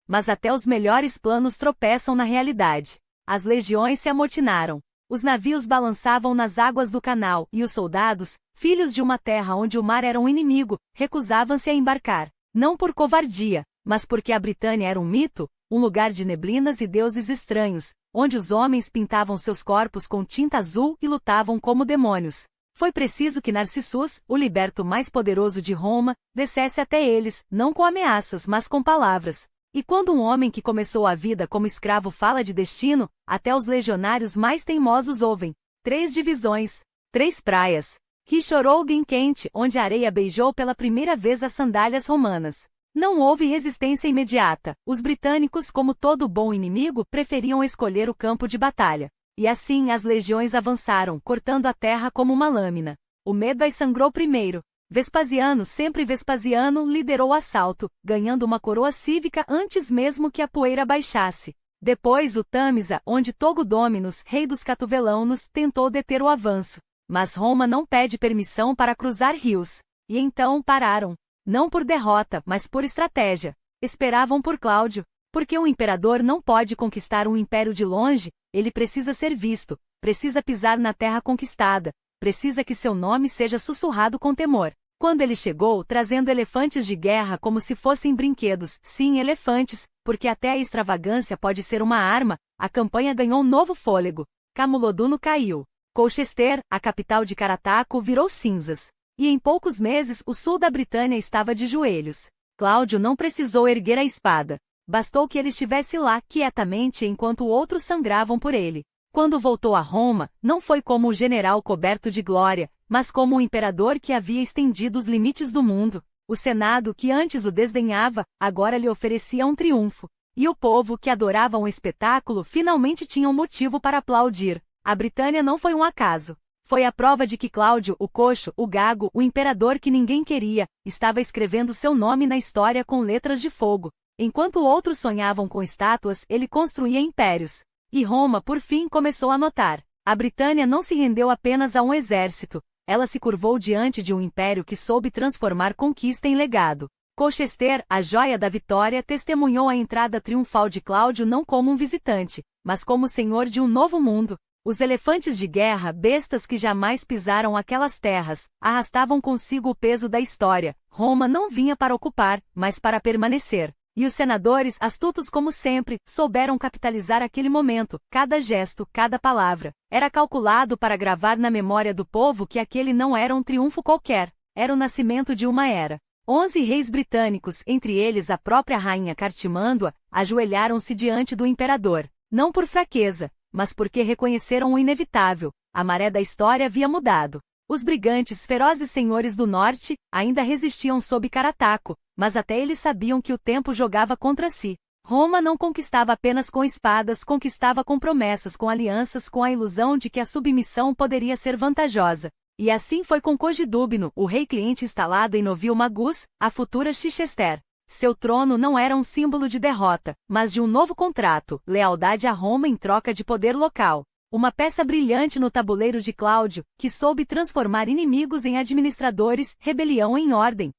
Mas até os melhores planos tropeçam na realidade. As legiões se amotinaram. Os navios balançavam nas águas do canal, e os soldados, filhos de uma terra onde o mar era um inimigo, recusavam-se a embarcar. Não por covardia, mas porque a Britânia era um mito, um lugar de neblinas e deuses estranhos, onde os homens pintavam seus corpos com tinta azul e lutavam como demônios. Foi preciso que Narcissus, o liberto mais poderoso de Roma, descesse até eles, não com ameaças mas com palavras. E quando um homem que começou a vida como escravo fala de destino, até os legionários mais teimosos ouvem. 3 divisões, 3 praias. Rishorogem quente, onde a areia beijou pela primeira vez as sandálias romanas. Não houve resistência imediata. Os britânicos, como todo bom inimigo, preferiam escolher o campo de batalha. E assim as legiões avançaram, cortando a terra como uma lâmina. O medo as sangrou primeiro. Vespasiano, sempre Vespasiano, liderou o assalto, ganhando uma coroa cívica antes mesmo que a poeira baixasse. Depois o Tâmisa, onde Togodóminos, rei dos Catuvelâunos, tentou deter o avanço. Mas Roma não pede permissão para cruzar rios. E então pararam. Não por derrota, mas por estratégia. Esperavam por Cláudio. Porque um imperador não pode conquistar um império de longe, ele precisa ser visto, precisa pisar na terra conquistada, precisa que seu nome seja sussurrado com temor. Quando ele chegou, trazendo elefantes de guerra como se fossem brinquedos, sim, elefantes, porque até a extravagância pode ser uma arma, a campanha ganhou um novo fôlego. Camuloduno caiu. Colchester, a capital de Carataco, virou cinzas. E em poucos meses o sul da Britânia estava de joelhos. Cláudio não precisou erguer a espada. Bastou que ele estivesse lá quietamente enquanto outros sangravam por ele. Quando voltou a Roma, não foi como o general coberto de glória, mas como o imperador que havia estendido os limites do mundo. O Senado, que antes o desdenhava, agora lhe oferecia um triunfo. E o povo, que adorava um espetáculo, finalmente tinha um motivo para aplaudir. A Britânia não foi um acaso. Foi a prova de que Cláudio, o coxo, o gago, o imperador que ninguém queria, estava escrevendo seu nome na história com letras de fogo. Enquanto outros sonhavam com estátuas, ele construía impérios. E Roma, por fim, começou a notar. A Britânia não se rendeu apenas a um exército. Ela se curvou diante de um império que soube transformar conquista em legado. Colchester, a joia da vitória, testemunhou a entrada triunfal de Cláudio não como um visitante, mas como senhor de um novo mundo. Os elefantes de guerra, bestas que jamais pisaram aquelas terras, arrastavam consigo o peso da história. Roma não vinha para ocupar, mas para permanecer. E os senadores, astutos como sempre, souberam capitalizar aquele momento. Cada gesto, cada palavra, era calculado para gravar na memória do povo que aquele não era um triunfo qualquer, era o nascimento de uma era. 11 reis britânicos, entre eles a própria rainha Cartimândua, ajoelharam-se diante do imperador, não por fraqueza, mas porque reconheceram o inevitável. A maré da história havia mudado. Os brigantes, ferozes senhores do norte, ainda resistiam sob Carataco, mas até eles sabiam que o tempo jogava contra si. Roma não conquistava apenas com espadas, conquistava com promessas, com alianças, com a ilusão de que a submissão poderia ser vantajosa. E assim foi com Cogidubno, o rei cliente instalado em Novio Magus, a futura Chichester. Seu trono não era um símbolo de derrota, mas de um novo contrato, lealdade a Roma em troca de poder local. Uma peça brilhante no tabuleiro de Cláudio, que soube transformar inimigos em administradores, rebelião em ordem.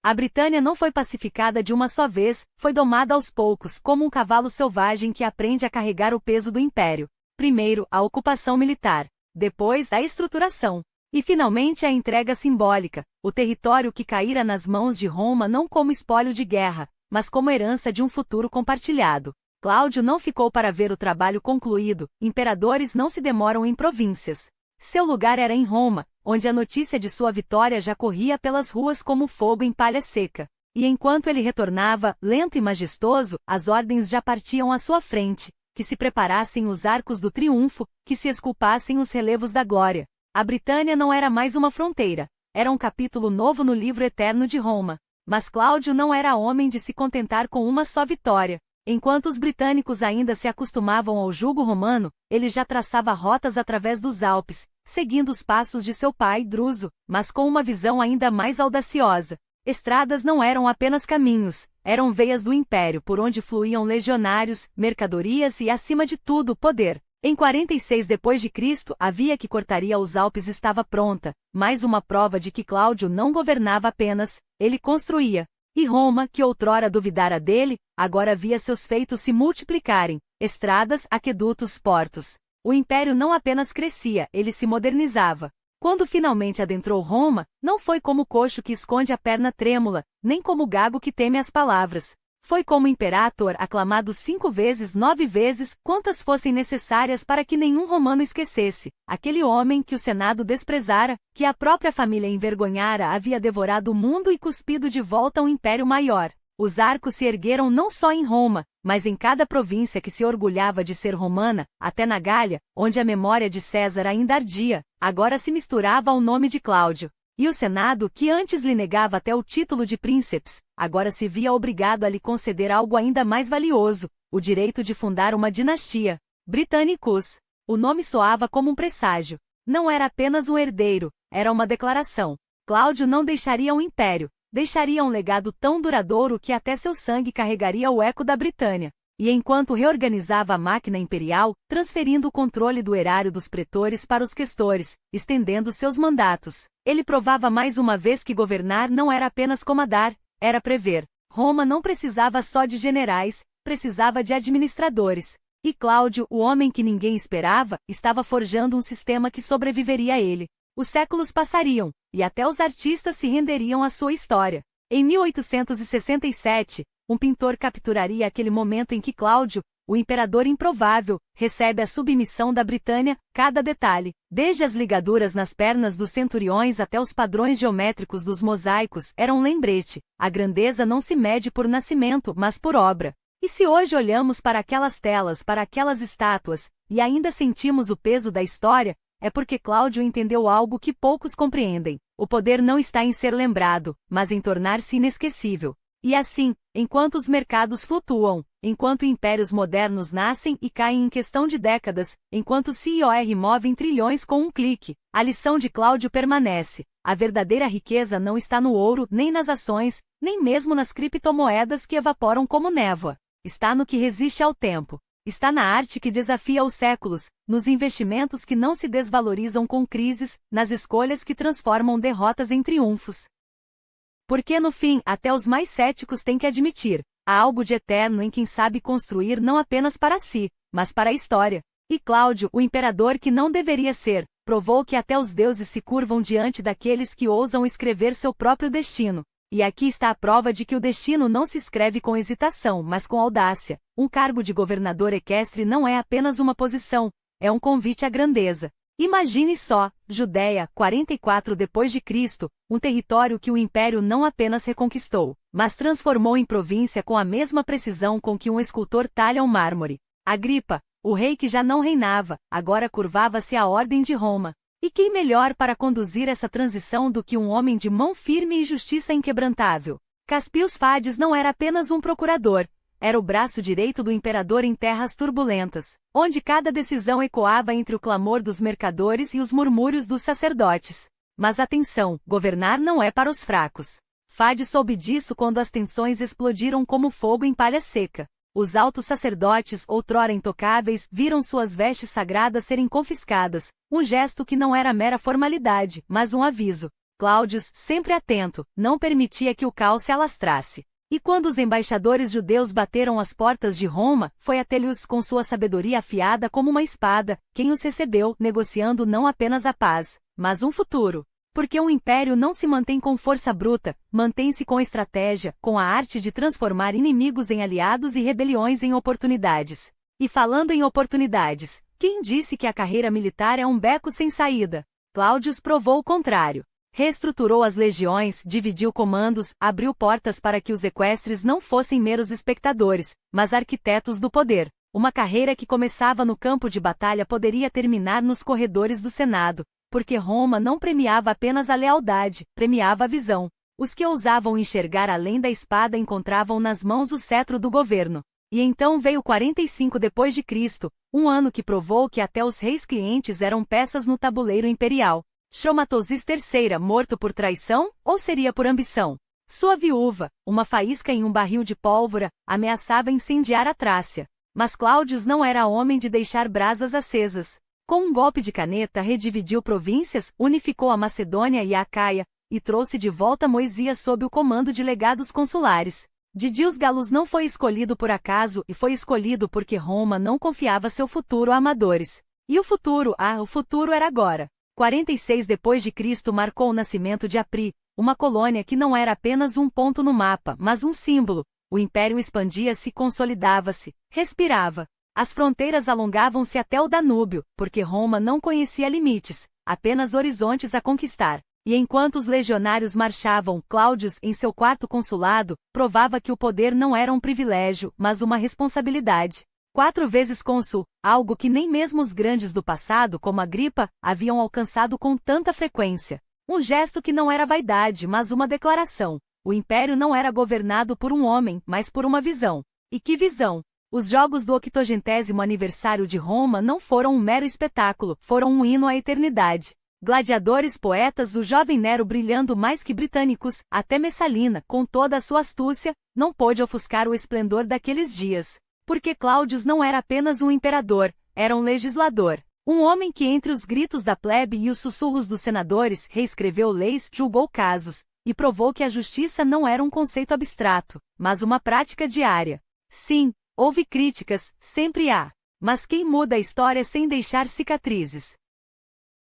A Britânia não foi pacificada de uma só vez, foi domada aos poucos, como um cavalo selvagem que aprende a carregar o peso do império. Primeiro, a ocupação militar. Depois, a estruturação. E finalmente a entrega simbólica, o território que caíra nas mãos de Roma não como espólio de guerra, mas como herança de um futuro compartilhado. Cláudio não ficou para ver o trabalho concluído, imperadores não se demoram em províncias. Seu lugar era em Roma, onde a notícia de sua vitória já corria pelas ruas como fogo em palha seca. E enquanto ele retornava, lento e majestoso, as ordens já partiam à sua frente, que se preparassem os arcos do triunfo, que se esculpassem os relevos da glória. A Britânia não era mais uma fronteira, era um capítulo novo no livro eterno de Roma. Mas Cláudio não era homem de se contentar com uma só vitória. Enquanto os britânicos ainda se acostumavam ao jugo romano, ele já traçava rotas através dos Alpes, seguindo os passos de seu pai Druso, mas com uma visão ainda mais audaciosa. Estradas não eram apenas caminhos, eram veias do império por onde fluíam legionários, mercadorias e, acima de tudo, poder. Em 46 d.C., a via que cortaria os Alpes estava pronta, mais uma prova de que Cláudio não governava apenas, ele construía. E Roma, que outrora duvidara dele, agora via seus feitos se multiplicarem, estradas, aquedutos, portos. O império não apenas crescia, ele se modernizava. Quando finalmente adentrou Roma, não foi como o coxo que esconde a perna trêmula, nem como o gago que teme as palavras. Foi como imperator aclamado 5 vezes, 9 vezes, quantas fossem necessárias para que nenhum romano esquecesse. Aquele homem que o Senado desprezara, que a própria família envergonhara, havia devorado o mundo e cuspido de volta um império maior. Os arcos se ergueram não só em Roma, mas em cada província que se orgulhava de ser romana, até na Gália, onde a memória de César ainda ardia, agora se misturava ao nome de Cláudio. E o Senado, que antes lhe negava até o título de príncipes, agora se via obrigado a lhe conceder algo ainda mais valioso, o direito de fundar uma dinastia. Britannicus. O nome soava como um presságio. Não era apenas um herdeiro, era uma declaração. Cláudio não deixaria um império, deixaria um legado tão duradouro que até seu sangue carregaria o eco da Britânia. E enquanto reorganizava a máquina imperial, transferindo o controle do erário dos pretores para os questores, estendendo seus mandatos, ele provava mais uma vez que governar não era apenas comandar, era prever. Roma não precisava só de generais, precisava de administradores. E Cláudio, o homem que ninguém esperava, estava forjando um sistema que sobreviveria a ele. Os séculos passariam, e até os artistas se renderiam à sua história. Em 1867, um pintor capturaria aquele momento em que Cláudio, o imperador improvável, recebe a submissão da Britânia, cada detalhe, desde as ligaduras nas pernas dos centuriões até os padrões geométricos dos mosaicos, era um lembrete. A grandeza não se mede por nascimento, mas por obra. E se hoje olhamos para aquelas telas, para aquelas estátuas, e ainda sentimos o peso da história, é porque Cláudio entendeu algo que poucos compreendem. O poder não está em ser lembrado, mas em tornar-se inesquecível. E assim, enquanto os mercados flutuam, enquanto impérios modernos nascem e caem em questão de décadas, enquanto CIOR movem trilhões com um clique, a lição de Cláudio permanece. A verdadeira riqueza não está no ouro, nem nas ações, nem mesmo nas criptomoedas que evaporam como névoa. Está no que resiste ao tempo. Está na arte que desafia os séculos, nos investimentos que não se desvalorizam com crises, nas escolhas que transformam derrotas em triunfos. Porque no fim, até os mais céticos têm que admitir, há algo de eterno em quem sabe construir não apenas para si, mas para a história. E Cláudio, o imperador que não deveria ser, provou que até os deuses se curvam diante daqueles que ousam escrever seu próprio destino. E aqui está a prova de que o destino não se escreve com hesitação, mas com audácia. Um cargo de governador equestre não é apenas uma posição, é um convite à grandeza. Imagine só, Judéia, 44 d.C., um território que o império não apenas reconquistou, mas transformou em província com a mesma precisão com que um escultor talha um mármore. Agripa, o rei que já não reinava, agora curvava-se à ordem de Roma. E quem melhor para conduzir essa transição do que um homem de mão firme e justiça inquebrantável? Caspius Fades não era apenas um procurador, era o braço direito do imperador em terras turbulentas, onde cada decisão ecoava entre o clamor dos mercadores e os murmúrios dos sacerdotes. Mas atenção, governar não é para os fracos. Fades soube disso quando as tensões explodiram como fogo em palha seca. Os altos sacerdotes, outrora intocáveis, viram suas vestes sagradas serem confiscadas, um gesto que não era mera formalidade, mas um aviso. Cláudio, sempre atento, não permitia que o caos se alastrasse. E quando os embaixadores judeus bateram as portas de Roma, foi Atelius com sua sabedoria afiada como uma espada, quem os recebeu, negociando não apenas a paz, mas um futuro. Porque um império não se mantém com força bruta, mantém-se com estratégia, com a arte de transformar inimigos em aliados e rebeliões em oportunidades. E falando em oportunidades, quem disse que a carreira militar é um beco sem saída? Cláudio provou o contrário. Reestruturou as legiões, dividiu comandos, abriu portas para que os equestres não fossem meros espectadores, mas arquitetos do poder. Uma carreira que começava no campo de batalha poderia terminar nos corredores do Senado, porque Roma não premiava apenas a lealdade, premiava a visão. Os que ousavam enxergar além da espada encontravam nas mãos o cetro do governo. E então veio 45 d.C., um ano que provou que até os reis clientes eram peças no tabuleiro imperial. Chromatosis III morto por traição, ou seria por ambição? Sua viúva, uma faísca em um barril de pólvora, ameaçava incendiar a Trácia. Mas Cláudio não era homem de deixar brasas acesas. Com um golpe de caneta redividiu províncias, unificou a Macedônia e a Acaia, e trouxe de volta Moisias sob o comando de legados consulares. Didios Galus não foi escolhido por acaso e foi escolhido porque Roma não confiava seu futuro a amadores. E o futuro era agora. 46 depois de Cristo marcou o nascimento de Apri, uma colônia que não era apenas um ponto no mapa, mas um símbolo. O império expandia-se, consolidava-se, respirava. As fronteiras alongavam-se até o Danúbio, porque Roma não conhecia limites, apenas horizontes a conquistar. E enquanto os legionários marchavam, Cláudio, em seu quarto consulado, provava que o poder não era um privilégio, mas uma responsabilidade. 4 vezes cônsul, algo que nem mesmo os grandes do passado, como Agripa, haviam alcançado com tanta frequência. Um gesto que não era vaidade, mas uma declaração. O império não era governado por um homem, mas por uma visão. E que visão! Os jogos do 80º aniversário de Roma não foram um mero espetáculo, foram um hino à eternidade. Gladiadores, poetas, o jovem Nero brilhando mais que britânicos, até Messalina, com toda a sua astúcia, não pôde ofuscar o esplendor daqueles dias. Porque Cláudio não era apenas um imperador, era um legislador. Um homem que entre os gritos da plebe e os sussurros dos senadores reescreveu leis, julgou casos, e provou que a justiça não era um conceito abstrato, mas uma prática diária. Sim, houve críticas, sempre há. Mas quem muda a história sem deixar cicatrizes?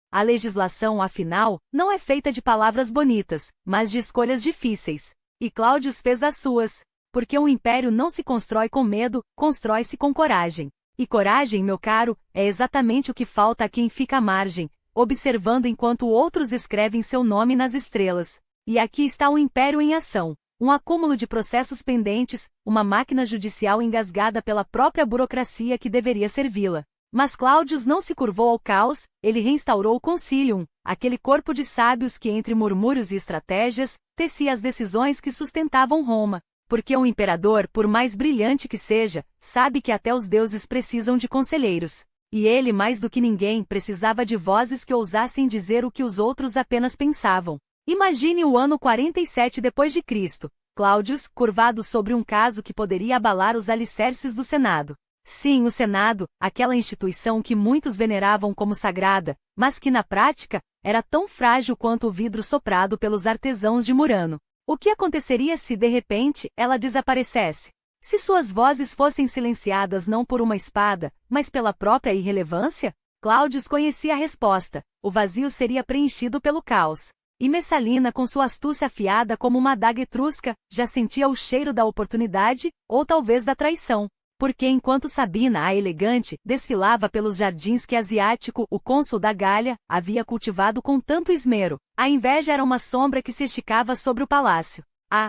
A legislação, afinal, não é feita de palavras bonitas, mas de escolhas difíceis. E Cláudio fez as suas. Porque um império não se constrói com medo, constrói-se com coragem. E coragem, meu caro, é exatamente o que falta a quem fica à margem, observando enquanto outros escrevem seu nome nas estrelas. E aqui está o império em ação. Um acúmulo de processos pendentes, uma máquina judicial engasgada pela própria burocracia que deveria servi-la. Mas Cláudio não se curvou ao caos, ele reinstaurou o concilium, aquele corpo de sábios que entre murmúrios e estratégias, tecia as decisões que sustentavam Roma. Porque um imperador, por mais brilhante que seja, sabe que até os deuses precisam de conselheiros. E ele, mais do que ninguém, precisava de vozes que ousassem dizer o que os outros apenas pensavam. Imagine o ano 47 depois de Cristo, Cláudio, curvado sobre um caso que poderia abalar os alicerces do Senado. Sim, o Senado, aquela instituição que muitos veneravam como sagrada, mas que na prática, era tão frágil quanto o vidro soprado pelos artesãos de Murano. O que aconteceria se, de repente, ela desaparecesse? Se suas vozes fossem silenciadas não por uma espada, mas pela própria irrelevância? Cláudio conhecia a resposta. O vazio seria preenchido pelo caos. E Messalina, com sua astúcia afiada como uma adaga etrusca, já sentia o cheiro da oportunidade, ou talvez da traição. Porque enquanto Sabina, a elegante, desfilava pelos jardins que Asiático, o cônsul da Gália, havia cultivado com tanto esmero, a inveja era uma sombra que se esticava sobre o palácio.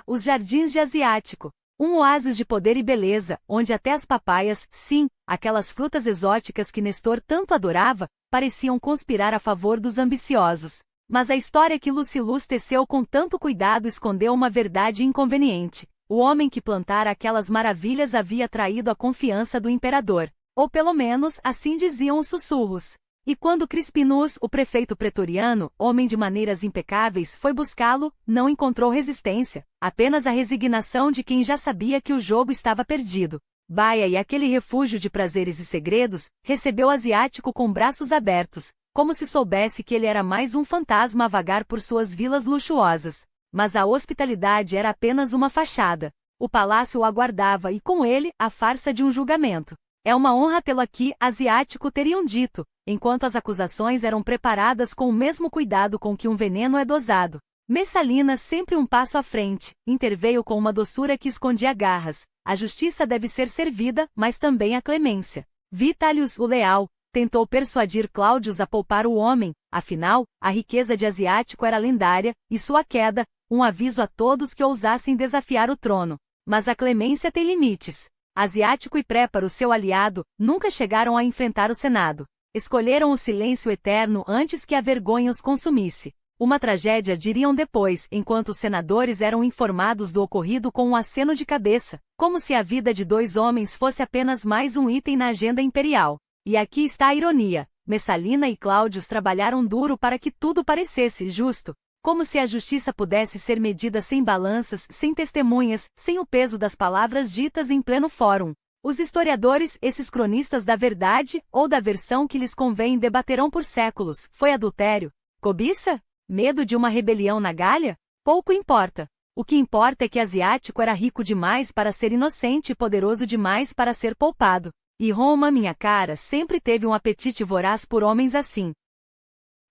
Os jardins de Asiático. Um oásis de poder e beleza, onde até as papaias, sim, aquelas frutas exóticas que Nestor tanto adorava, pareciam conspirar a favor dos ambiciosos. Mas a história que Lucilus teceu com tanto cuidado escondeu uma verdade inconveniente. O homem que plantara aquelas maravilhas havia traído a confiança do imperador. Ou pelo menos, assim diziam os sussurros. E quando Crispinus, o prefeito pretoriano, homem de maneiras impecáveis, foi buscá-lo, não encontrou resistência, apenas a resignação de quem já sabia que o jogo estava perdido. Baia, e aquele refúgio de prazeres e segredos, recebeu o Asiático com braços abertos, como se soubesse que ele era mais um fantasma a vagar por suas vilas luxuosas. Mas a hospitalidade era apenas uma fachada. O palácio o aguardava e com ele, a farsa de um julgamento. É uma honra tê-lo aqui, Asiático, teriam dito, enquanto as acusações eram preparadas com o mesmo cuidado com que um veneno é dosado. Messalina, sempre um passo à frente, interveio com uma doçura que escondia garras. A justiça deve ser servida, mas também a clemência. Vitellius, o leal, tentou persuadir Cláudio a poupar o homem, afinal, a riqueza de Asiático era lendária, e sua queda, um aviso a todos que ousassem desafiar o trono. Mas a clemência tem limites. Asiático e Préparo, seu aliado, nunca chegaram a enfrentar o Senado. Escolheram o silêncio eterno antes que a vergonha os consumisse. Uma tragédia, diriam depois, enquanto os senadores eram informados do ocorrido com um aceno de cabeça, como se a vida de 2 homens fosse apenas mais um item na agenda imperial. E aqui está a ironia. Messalina e Cláudio trabalharam duro para que tudo parecesse justo. Como se a justiça pudesse ser medida sem balanças, sem testemunhas, sem o peso das palavras ditas em pleno fórum. Os historiadores, esses cronistas da verdade, ou da versão que lhes convém, debaterão por séculos. Foi adultério? Cobiça? Medo de uma rebelião na Gália? Pouco importa. O que importa é que asiático era rico demais para ser inocente e poderoso demais para ser poupado. E Roma, minha cara, sempre teve um apetite voraz por homens assim.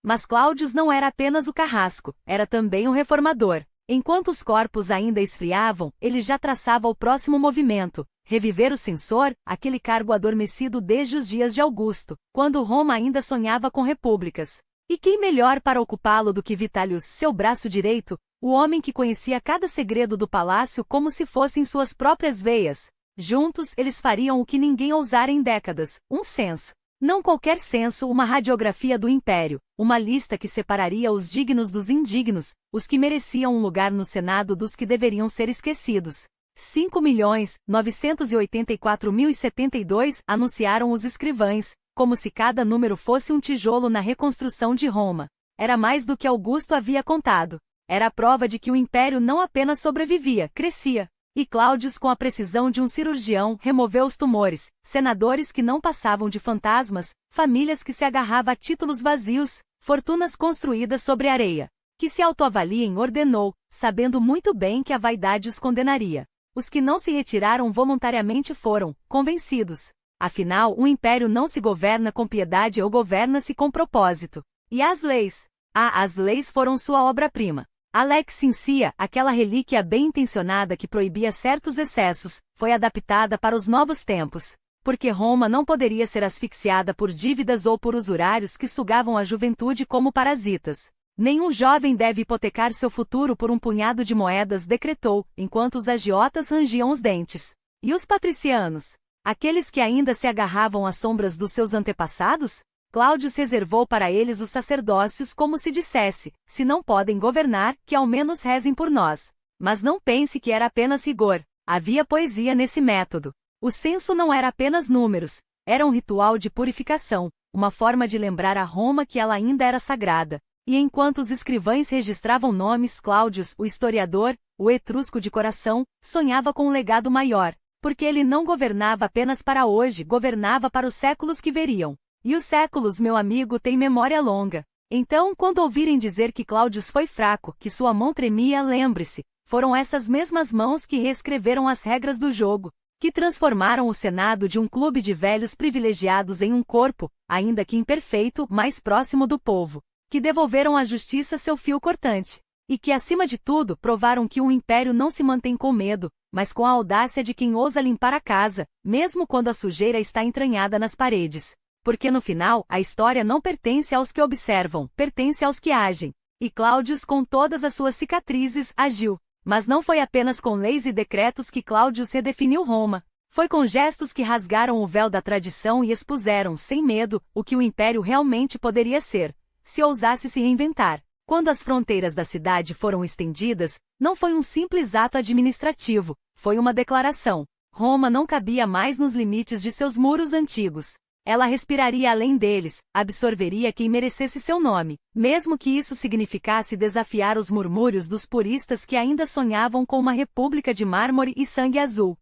Mas Cláudio não era apenas o carrasco, era também um reformador. Enquanto os corpos ainda esfriavam, ele já traçava o próximo movimento: reviver o censor, aquele cargo adormecido desde os dias de Augusto, quando Roma ainda sonhava com repúblicas. E quem melhor para ocupá-lo do que Vitellius, seu braço direito, o homem que conhecia cada segredo do palácio como se fossem suas próprias veias. Juntos, eles fariam o que ninguém ousara em décadas: um censo. Não qualquer censo, uma radiografia do império, uma lista que separaria os dignos dos indignos, os que mereciam um lugar no Senado dos que deveriam ser esquecidos. 5.984.072 anunciaram os escrivães, como se cada número fosse um tijolo na reconstrução de Roma. Era mais do que Augusto havia contado. Era a prova de que o império não apenas sobrevivia, crescia. E Cláudio, com a precisão de um cirurgião, removeu os tumores, senadores que não passavam de fantasmas, famílias que se agarravam a títulos vazios, fortunas construídas sobre areia. Que se autoavaliem, ordenou, sabendo muito bem que a vaidade os condenaria. Os que não se retiraram voluntariamente foram convencidos. Afinal, um império não se governa com piedade ou governa-se com propósito. E as leis? As leis foram sua obra-prima. A Lex Cincia, aquela relíquia bem-intencionada que proibia certos excessos, foi adaptada para os novos tempos. Porque Roma não poderia ser asfixiada por dívidas ou por usurários que sugavam a juventude como parasitas. Nenhum jovem deve hipotecar seu futuro por um punhado de moedas, decretou, enquanto os agiotas rangiam os dentes. E os patricianos? Aqueles que ainda se agarravam às sombras dos seus antepassados? Cláudio reservou para eles os sacerdócios, como se dissesse: se não podem governar, que ao menos rezem por nós. Mas não pense que era apenas rigor. Havia poesia nesse método. O censo não era apenas números, era um ritual de purificação, uma forma de lembrar a Roma que ela ainda era sagrada. E enquanto os escrivães registravam nomes, Cláudio, o historiador, o etrusco de coração, sonhava com um legado maior, porque ele não governava apenas para hoje, governava para os séculos que veriam. E os séculos, meu amigo, têm memória longa. Então, quando ouvirem dizer que Cláudio foi fraco, que sua mão tremia, lembre-se, foram essas mesmas mãos que reescreveram as regras do jogo, que transformaram o Senado de um clube de velhos privilegiados em um corpo, ainda que imperfeito, mais próximo do povo, que devolveram à justiça seu fio cortante, e que, acima de tudo, provaram que um império não se mantém com medo, mas com a audácia de quem ousa limpar a casa, mesmo quando a sujeira está entranhada nas paredes. Porque no final, a história não pertence aos que observam, pertence aos que agem. E Cláudio, com todas as suas cicatrizes, agiu. Mas não foi apenas com leis e decretos que Cláudio redefiniu Roma. Foi com gestos que rasgaram o véu da tradição e expuseram, sem medo, o que o império realmente poderia ser, se ousasse se reinventar. Quando as fronteiras da cidade foram estendidas, não foi um simples ato administrativo, foi uma declaração. Roma não cabia mais nos limites de seus muros antigos. Ela respiraria além deles, absorveria quem merecesse seu nome, mesmo que isso significasse desafiar os murmúrios dos puristas que ainda sonhavam com uma república de mármore e sangue azul.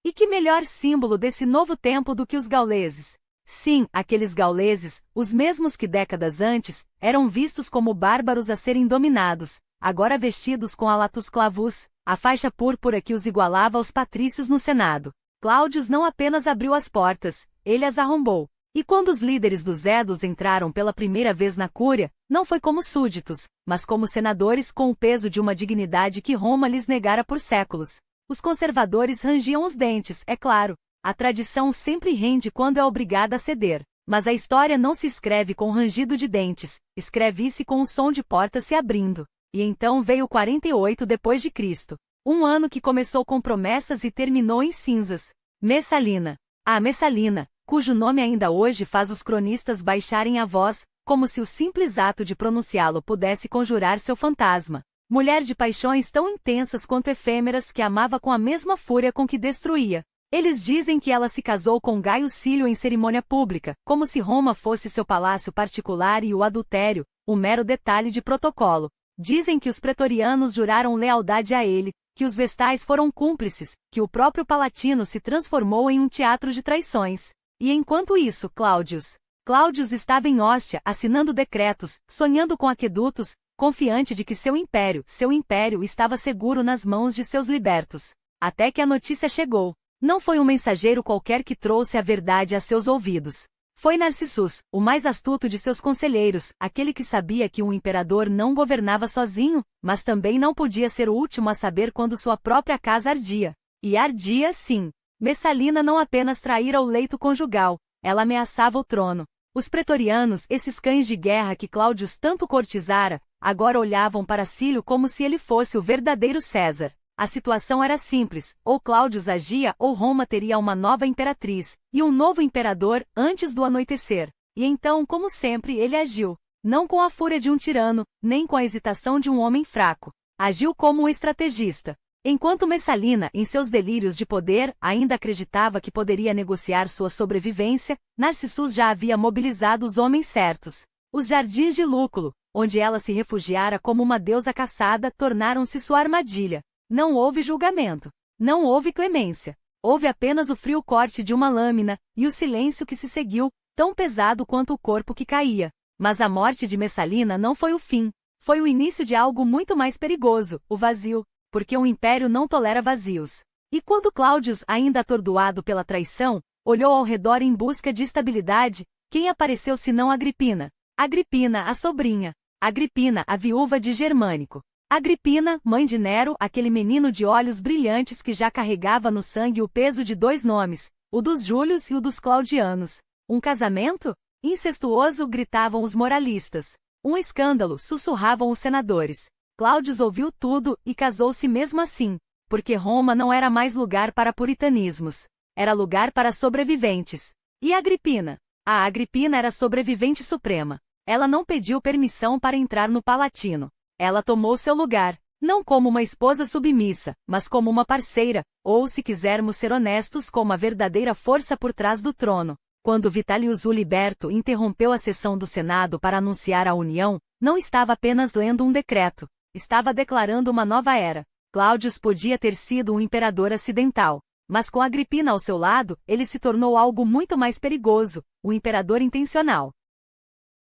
E que melhor símbolo desse novo tempo do que os gauleses? Sim, aqueles gauleses, os mesmos que décadas antes, eram vistos como bárbaros a serem dominados, agora vestidos com a latus clavus, a faixa púrpura que os igualava aos patrícios no Senado. Cláudio não apenas abriu as portas, ele as arrombou. E quando os líderes dos Edos entraram pela primeira vez na Cúria, não foi como súditos, mas como senadores com o peso de uma dignidade que Roma lhes negara por séculos. Os conservadores rangiam os dentes, é claro. A tradição sempre rende quando é obrigada a ceder. Mas a história não se escreve com rangido de dentes, escreve-se com o som de portas se abrindo. E então veio 48 depois de Cristo. Um ano que começou com promessas e terminou em cinzas. Messalina. A Messalina, cujo nome ainda hoje faz os cronistas baixarem a voz, como se o simples ato de pronunciá-lo pudesse conjurar seu fantasma. Mulher de paixões tão intensas quanto efêmeras que amava com a mesma fúria com que destruía. Eles dizem que ela se casou com Gaio Cílio em cerimônia pública, como se Roma fosse seu palácio particular e o adultério, um mero detalhe de protocolo. Dizem que os pretorianos juraram lealdade a ele, que os vestais foram cúmplices, que o próprio Palatino se transformou em um teatro de traições. E enquanto isso, Cláudio Cláudio estava em Ostia, assinando decretos, sonhando com aquedutos, confiante de que seu império estava seguro nas mãos de seus libertos. Até que a notícia chegou. Não foi um mensageiro qualquer que trouxe a verdade a seus ouvidos. Foi Narcissus, o mais astuto de seus conselheiros, aquele que sabia que um imperador não governava sozinho, mas também não podia ser o último a saber quando sua própria casa ardia. E ardia sim. Messalina não apenas traíra o leito conjugal, ela ameaçava o trono. Os pretorianos, esses cães de guerra que Cláudio tanto cortizara, agora olhavam para Cílio como se ele fosse o verdadeiro César. A situação era simples, ou Cláudio agia ou Roma teria uma nova imperatriz, e um novo imperador, antes do anoitecer. E então, como sempre, ele agiu. Não com a fúria de um tirano, nem com a hesitação de um homem fraco. Agiu como um estrategista. Enquanto Messalina, em seus delírios de poder, ainda acreditava que poderia negociar sua sobrevivência, Narcissus já havia mobilizado os homens certos. Os jardins de Lúculo, onde ela se refugiara como uma deusa caçada, tornaram-se sua armadilha. Não houve julgamento. Não houve clemência. Houve apenas o frio corte de uma lâmina, e o silêncio que se seguiu, tão pesado quanto o corpo que caía. Mas a morte de Messalina não foi o fim. Foi o início de algo muito mais perigoso, o vazio. Porque um império não tolera vazios. E quando Cláudio, ainda atordoado pela traição, olhou ao redor em busca de estabilidade, quem apareceu senão Agripina? Agripina, a sobrinha. Agripina, a viúva de Germânico. Agripina, mãe de Nero, aquele menino de olhos brilhantes que já carregava no sangue o peso de dois nomes, o dos Júlios e o dos Claudianos. Um casamento? Incestuoso, gritavam os moralistas. Um escândalo, sussurravam os senadores. Cláudio ouviu tudo e casou-se mesmo assim, porque Roma não era mais lugar para puritanismos. Era lugar para sobreviventes. E Agripina? A Agripina era sobrevivente suprema. Ela não pediu permissão para entrar no Palatino. Ela tomou seu lugar, não como uma esposa submissa, mas como uma parceira, ou se quisermos ser honestos, como a verdadeira força por trás do trono. Quando Vitalius o Liberto interrompeu a sessão do Senado para anunciar a união, não estava apenas lendo um decreto. Estava declarando uma nova era. Cláudio podia ter sido um imperador acidental, mas com Agripina ao seu lado, ele se tornou algo muito mais perigoso, o imperador intencional.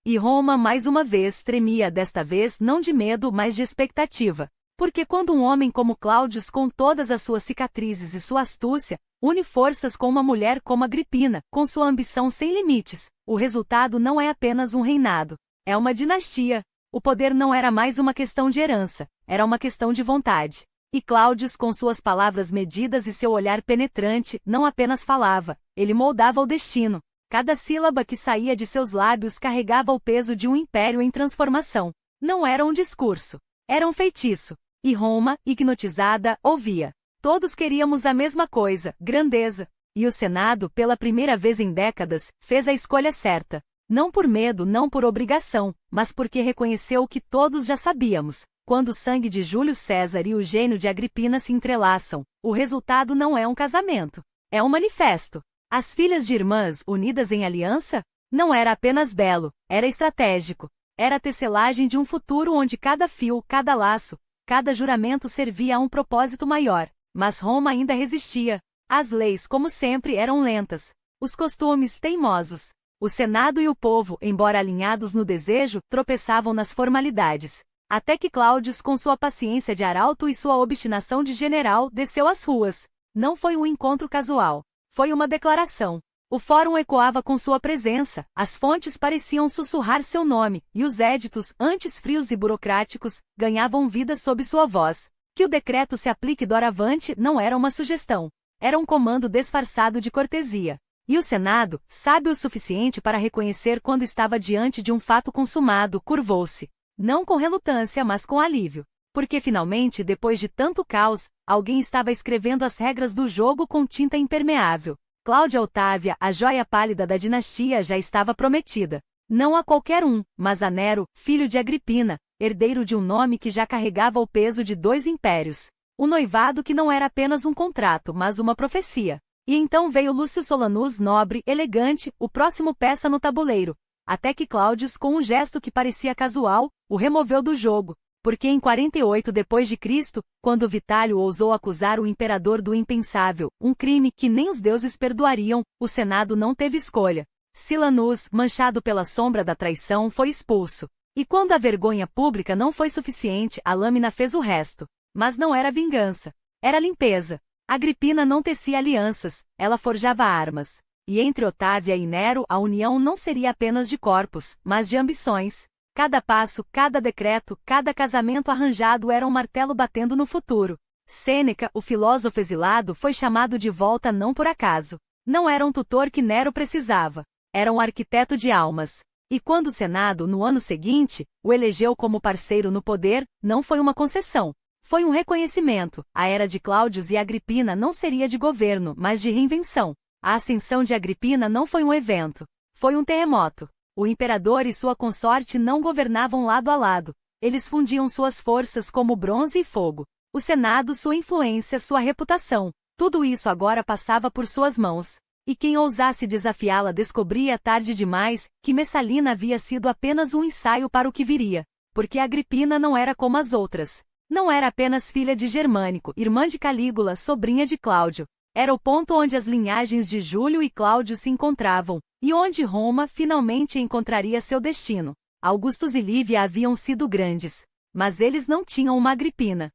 E Roma mais uma vez tremia, desta vez não de medo, mas de expectativa. Porque quando um homem como Cláudio, com todas as suas cicatrizes e sua astúcia, une forças com uma mulher como Agripina, com sua ambição sem limites, o resultado não é apenas um reinado. É uma dinastia. O poder não era mais uma questão de herança, era uma questão de vontade. E Cláudio, com suas palavras medidas e seu olhar penetrante, não apenas falava, ele moldava o destino. Cada sílaba que saía de seus lábios carregava o peso de um império em transformação. Não era um discurso, era um feitiço. E Roma, hipnotizada, ouvia. Todos queríamos a mesma coisa, grandeza. E o Senado, pela primeira vez em décadas, fez a escolha certa. Não por medo, não por obrigação, mas porque reconheceu o que todos já sabíamos. Quando o sangue de Júlio César e o gênio de Agripina se entrelaçam, o resultado não é um casamento. É um manifesto. As filhas de irmãs, unidas em aliança? Não era apenas belo, era estratégico. Era a tecelagem de um futuro onde cada fio, cada laço, cada juramento servia a um propósito maior. Mas Roma ainda resistia. As leis, como sempre, eram lentas. Os costumes, teimosos. O Senado e o povo, embora alinhados no desejo, tropeçavam nas formalidades. Até que Cláudio, com sua paciência de arauto e sua obstinação de general, desceu às ruas. Não foi um encontro casual. Foi uma declaração. O fórum ecoava com sua presença, as fontes pareciam sussurrar seu nome, e os éditos, antes frios e burocráticos, ganhavam vida sob sua voz. Que o decreto se aplique doravante não era uma sugestão. Era um comando disfarçado de cortesia. E o Senado, sábio o suficiente para reconhecer quando estava diante de um fato consumado, curvou-se. Não com relutância, mas com alívio. Porque finalmente, depois de tanto caos, alguém estava escrevendo as regras do jogo com tinta impermeável. Cláudia Otávia, a joia pálida da dinastia, já estava prometida. Não a qualquer um, mas a Nero, filho de Agripina, herdeiro de um nome que já carregava o peso de 2 impérios. Um noivado que não era apenas um contrato, mas uma profecia. E então veio Lúcio Solanus, nobre, elegante, o próximo peça no tabuleiro. Até que Cláudio, com um gesto que parecia casual, o removeu do jogo. Porque em 48 d.C., quando Vitálio ousou acusar o imperador do impensável, um crime que nem os deuses perdoariam, o Senado não teve escolha. Silanus, manchado pela sombra da traição, foi expulso. E quando a vergonha pública não foi suficiente, a lâmina fez o resto. Mas não era vingança. Era limpeza. Agripina não tecia alianças, ela forjava armas. E entre Otávia e Nero a união não seria apenas de corpos, mas de ambições. Cada passo, cada decreto, cada casamento arranjado era um martelo batendo no futuro. Sêneca, o filósofo exilado, foi chamado de volta não por acaso. Não era um tutor que Nero precisava. Era um arquiteto de almas. E quando o Senado, no ano seguinte, o elegeu como parceiro no poder, não foi uma concessão. Foi um reconhecimento. A era de Cláudio e Agripina não seria de governo, mas de reinvenção. A ascensão de Agripina não foi um evento. Foi um terremoto. O imperador e sua consorte não governavam lado a lado. Eles fundiam suas forças como bronze e fogo. O Senado, sua influência, sua reputação. Tudo isso agora passava por suas mãos. E quem ousasse desafiá-la descobria tarde demais que Messalina havia sido apenas um ensaio para o que viria. Porque Agripina não era como as outras. Não era apenas filha de Germânico, irmã de Calígula, sobrinha de Cláudio. Era o ponto onde as linhagens de Júlio e Cláudio se encontravam, e onde Roma finalmente encontraria seu destino. Augustus e Lívia haviam sido grandes, mas eles não tinham uma Agripina.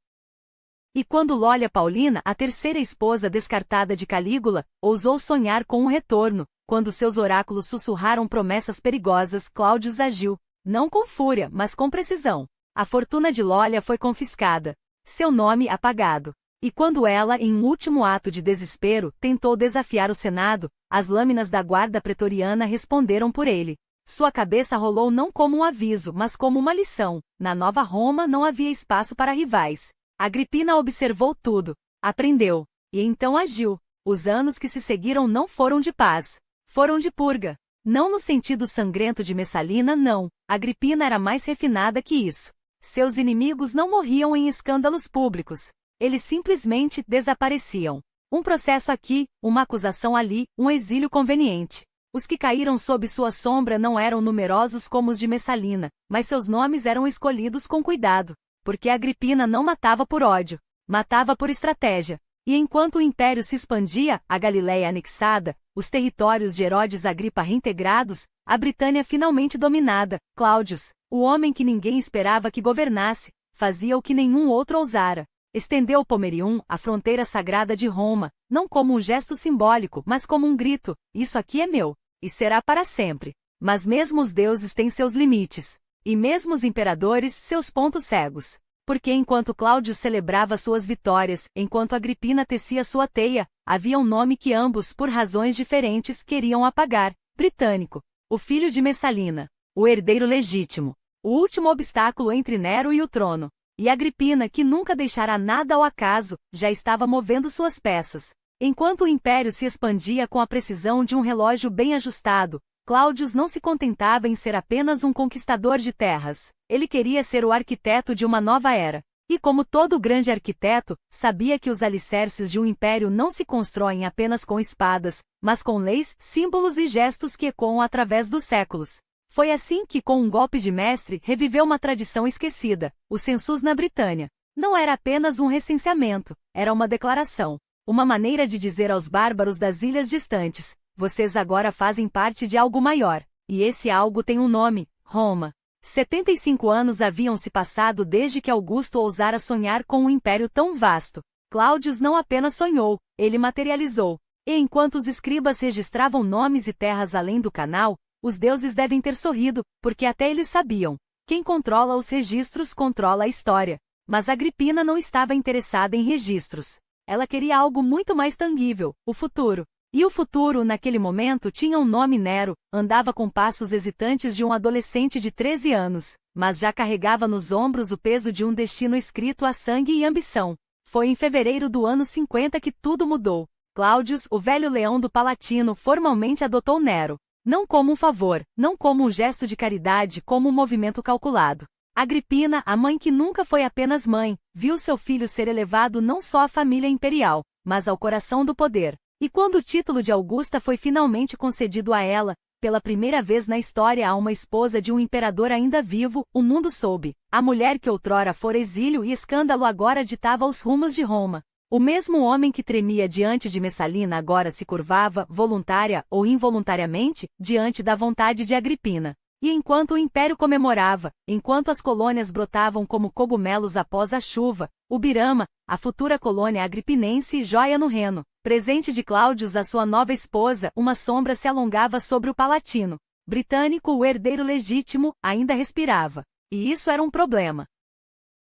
E quando Lólia Paulina, a terceira esposa descartada de Calígula, ousou sonhar com um retorno, quando seus oráculos sussurraram promessas perigosas, Cláudio agiu, não com fúria, mas com precisão. A fortuna de Lólia foi confiscada, seu nome apagado. E quando ela, em um último ato de desespero, tentou desafiar o Senado, as lâminas da guarda pretoriana responderam por ele. Sua cabeça rolou não como um aviso, mas como uma lição. Na Nova Roma não havia espaço para rivais. Agripina observou tudo, aprendeu, e então agiu. Os anos que se seguiram não foram de paz, foram de purga. Não no sentido sangrento de Messalina, não. Agripina era mais refinada que isso. Seus inimigos não morriam em escândalos públicos. Eles simplesmente desapareciam. Um processo aqui, uma acusação ali, um exílio conveniente. Os que caíram sob sua sombra não eram numerosos como os de Messalina, mas seus nomes eram escolhidos com cuidado. Porque Agripina não matava por ódio, matava por estratégia. E enquanto o império se expandia, a Galiléia anexada, os territórios de Herodes Agripa reintegrados, a Britânia finalmente dominada, Cláudius, o homem que ninguém esperava que governasse, fazia o que nenhum outro ousara. Estendeu Pomerium, a fronteira sagrada de Roma, não como um gesto simbólico, mas como um grito: isso aqui é meu, e será para sempre. Mas mesmo os deuses têm seus limites. E mesmo os imperadores, seus pontos cegos. Porque enquanto Cláudio celebrava suas vitórias, enquanto Agripina tecia sua teia, havia um nome que ambos, por razões diferentes, queriam apagar: britânico. O filho de Messalina. O herdeiro legítimo. O último obstáculo entre Nero e o trono. E Agripina, que nunca deixara nada ao acaso, já estava movendo suas peças. Enquanto o império se expandia com a precisão de um relógio bem ajustado, Cláudio não se contentava em ser apenas um conquistador de terras. Ele queria ser o arquiteto de uma nova era. E como todo grande arquiteto, sabia que os alicerces de um império não se constroem apenas com espadas, mas com leis, símbolos e gestos que ecoam através dos séculos. Foi assim que, com um golpe de mestre, reviveu uma tradição esquecida, o census na Britânia. Não era apenas um recenseamento, era uma declaração. Uma maneira de dizer aos bárbaros das ilhas distantes: vocês agora fazem parte de algo maior. E esse algo tem um nome: Roma. 75 anos haviam se passado desde que Augusto ousara sonhar com um império tão vasto. Cláudio não apenas sonhou, ele materializou. E enquanto os escribas registravam nomes e terras além do canal, os deuses devem ter sorrido, porque até eles sabiam. Quem controla os registros controla a história. Mas Agripina não estava interessada em registros. Ela queria algo muito mais tangível: o futuro. E o futuro, naquele momento, tinha um nome: Nero. Andava com passos hesitantes de um adolescente de 13 anos, mas já carregava nos ombros o peso de um destino escrito a sangue e ambição. Foi em fevereiro do ano 50 que tudo mudou. Cláudio, o velho leão do Palatino, formalmente adotou Nero. Não como um favor, não como um gesto de caridade, como um movimento calculado. Agripina, a mãe que nunca foi apenas mãe, viu seu filho ser elevado não só à família imperial, mas ao coração do poder. E quando o título de Augusta foi finalmente concedido a ela, pela primeira vez na história a uma esposa de um imperador ainda vivo, o mundo soube. A mulher que outrora fora exílio e escândalo agora ditava os rumos de Roma. O mesmo homem que tremia diante de Messalina agora se curvava, voluntária ou involuntariamente, diante da vontade de Agripina. E enquanto o império comemorava, enquanto as colônias brotavam como cogumelos após a chuva, o Birama, a futura colônia agripinense, joia no Reno, presente de Cláudius à sua nova esposa, uma sombra se alongava sobre o Palatino britânico. O herdeiro legítimo ainda respirava. E isso era um problema.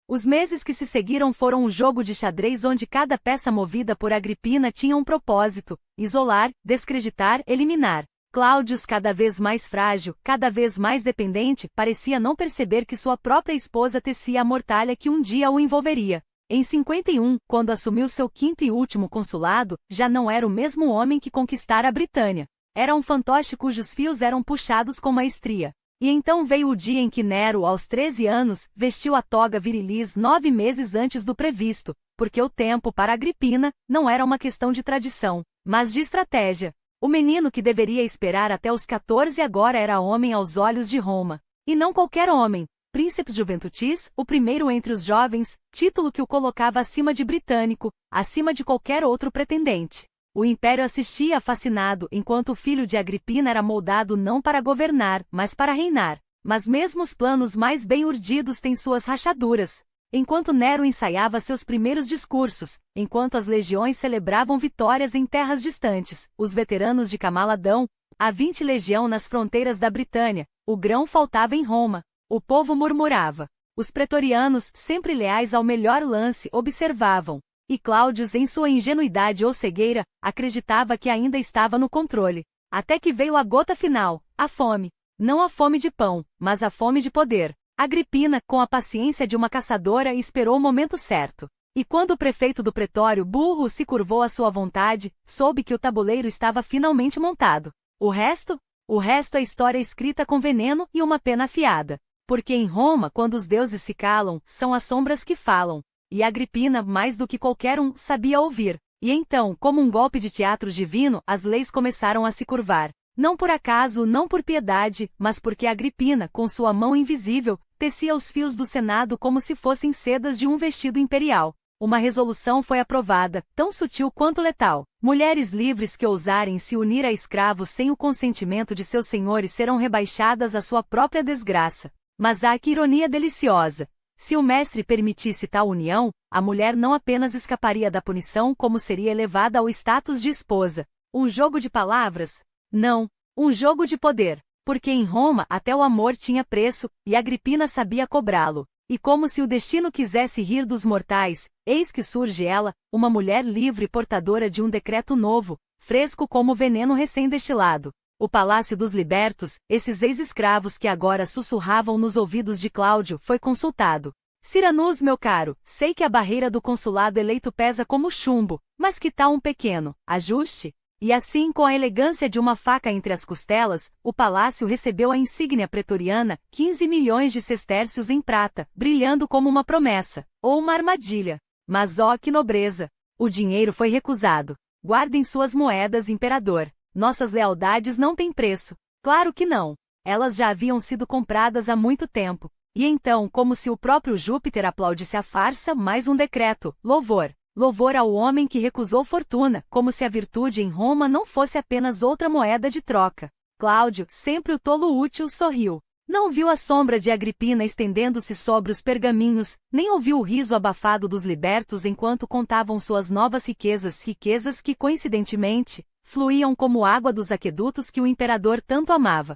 Os meses que se seguiram foram um jogo de xadrez onde cada peça movida por Agripina tinha um propósito: isolar, descreditar, eliminar. Cláudius, cada vez mais frágil, cada vez mais dependente, parecia não perceber que sua própria esposa tecia a mortalha que um dia o envolveria. Em 51, quando assumiu seu quinto e último consulado, já não era o mesmo homem que conquistara a Britânia. Era um fantoche cujos fios eram puxados com maestria. E então veio o dia em que Nero, aos 13 anos, vestiu a toga virilis 9 meses antes do previsto, porque o tempo para Agripina não era uma questão de tradição, mas de estratégia. O menino que deveria esperar até os 14 agora era homem aos olhos de Roma. E não qualquer homem. Princeps Juventutis, o primeiro entre os jovens, título que o colocava acima de britânico, acima de qualquer outro pretendente. O império assistia fascinado enquanto o filho de Agripina era moldado não para governar, mas para reinar. Mas mesmo os planos mais bem urdidos têm suas rachaduras. Enquanto Nero ensaiava seus primeiros discursos, enquanto as legiões celebravam vitórias em terras distantes, os veteranos de Camaladão, a 20 legião nas fronteiras da Britânia, o grão faltava em Roma. O povo murmurava. Os pretorianos, sempre leais ao melhor lance, observavam. E Cláudius, em sua ingenuidade ou cegueira, acreditava que ainda estava no controle. Até que veio a gota final, a fome. Não a fome de pão, mas a fome de poder. Agripina, com a paciência de uma caçadora, esperou o momento certo. E quando o prefeito do pretório, burro, se curvou à sua vontade, soube que o tabuleiro estava finalmente montado. O resto? O resto é história escrita com veneno e uma pena afiada. Porque em Roma, quando os deuses se calam, são as sombras que falam. E Agripina, mais do que qualquer um, sabia ouvir. E então, como um golpe de teatro divino, as leis começaram a se curvar. Não por acaso, não por piedade, mas porque Agripina, com sua mão invisível, tecia os fios do Senado como se fossem sedas de um vestido imperial. Uma resolução foi aprovada, tão sutil quanto letal. Mulheres livres que ousarem se unir a escravos sem o consentimento de seus senhores serão rebaixadas à sua própria desgraça. Mas há que ironia deliciosa. Se o mestre permitisse tal união, a mulher não apenas escaparia da punição como seria elevada ao status de esposa. Um jogo de palavras? Não, um jogo de poder. Porque em Roma até o amor tinha preço, e Agripina sabia cobrá-lo. E como se o destino quisesse rir dos mortais, eis que surge ela, uma mulher livre portadora de um decreto novo, fresco como veneno recém-destilado. O Palácio dos Libertos, esses ex-escravos que agora sussurravam nos ouvidos de Cláudio, foi consultado. Ciranus, meu caro, sei que a barreira do consulado eleito pesa como chumbo, mas que tal um pequeno ajuste? E assim, com a elegância de uma faca entre as costelas, o palácio recebeu a insígnia pretoriana, 15 milhões de sestércios em prata, brilhando como uma promessa, ou uma armadilha. Mas ó que nobreza! O dinheiro foi recusado. Guardem suas moedas, imperador. Nossas lealdades não têm preço. Claro que não. Elas já haviam sido compradas há muito tempo. E então, como se o próprio Júpiter aplaudisse a farsa, mais um decreto, louvor. Louvor ao homem que recusou fortuna, como se a virtude em Roma não fosse apenas outra moeda de troca. Cláudio, sempre o tolo útil, sorriu. Não viu a sombra de Agripina estendendo-se sobre os pergaminhos, nem ouviu o riso abafado dos libertos enquanto contavam suas novas riquezas, riquezas que, coincidentemente, fluíam como água dos aquedutos que o imperador tanto amava.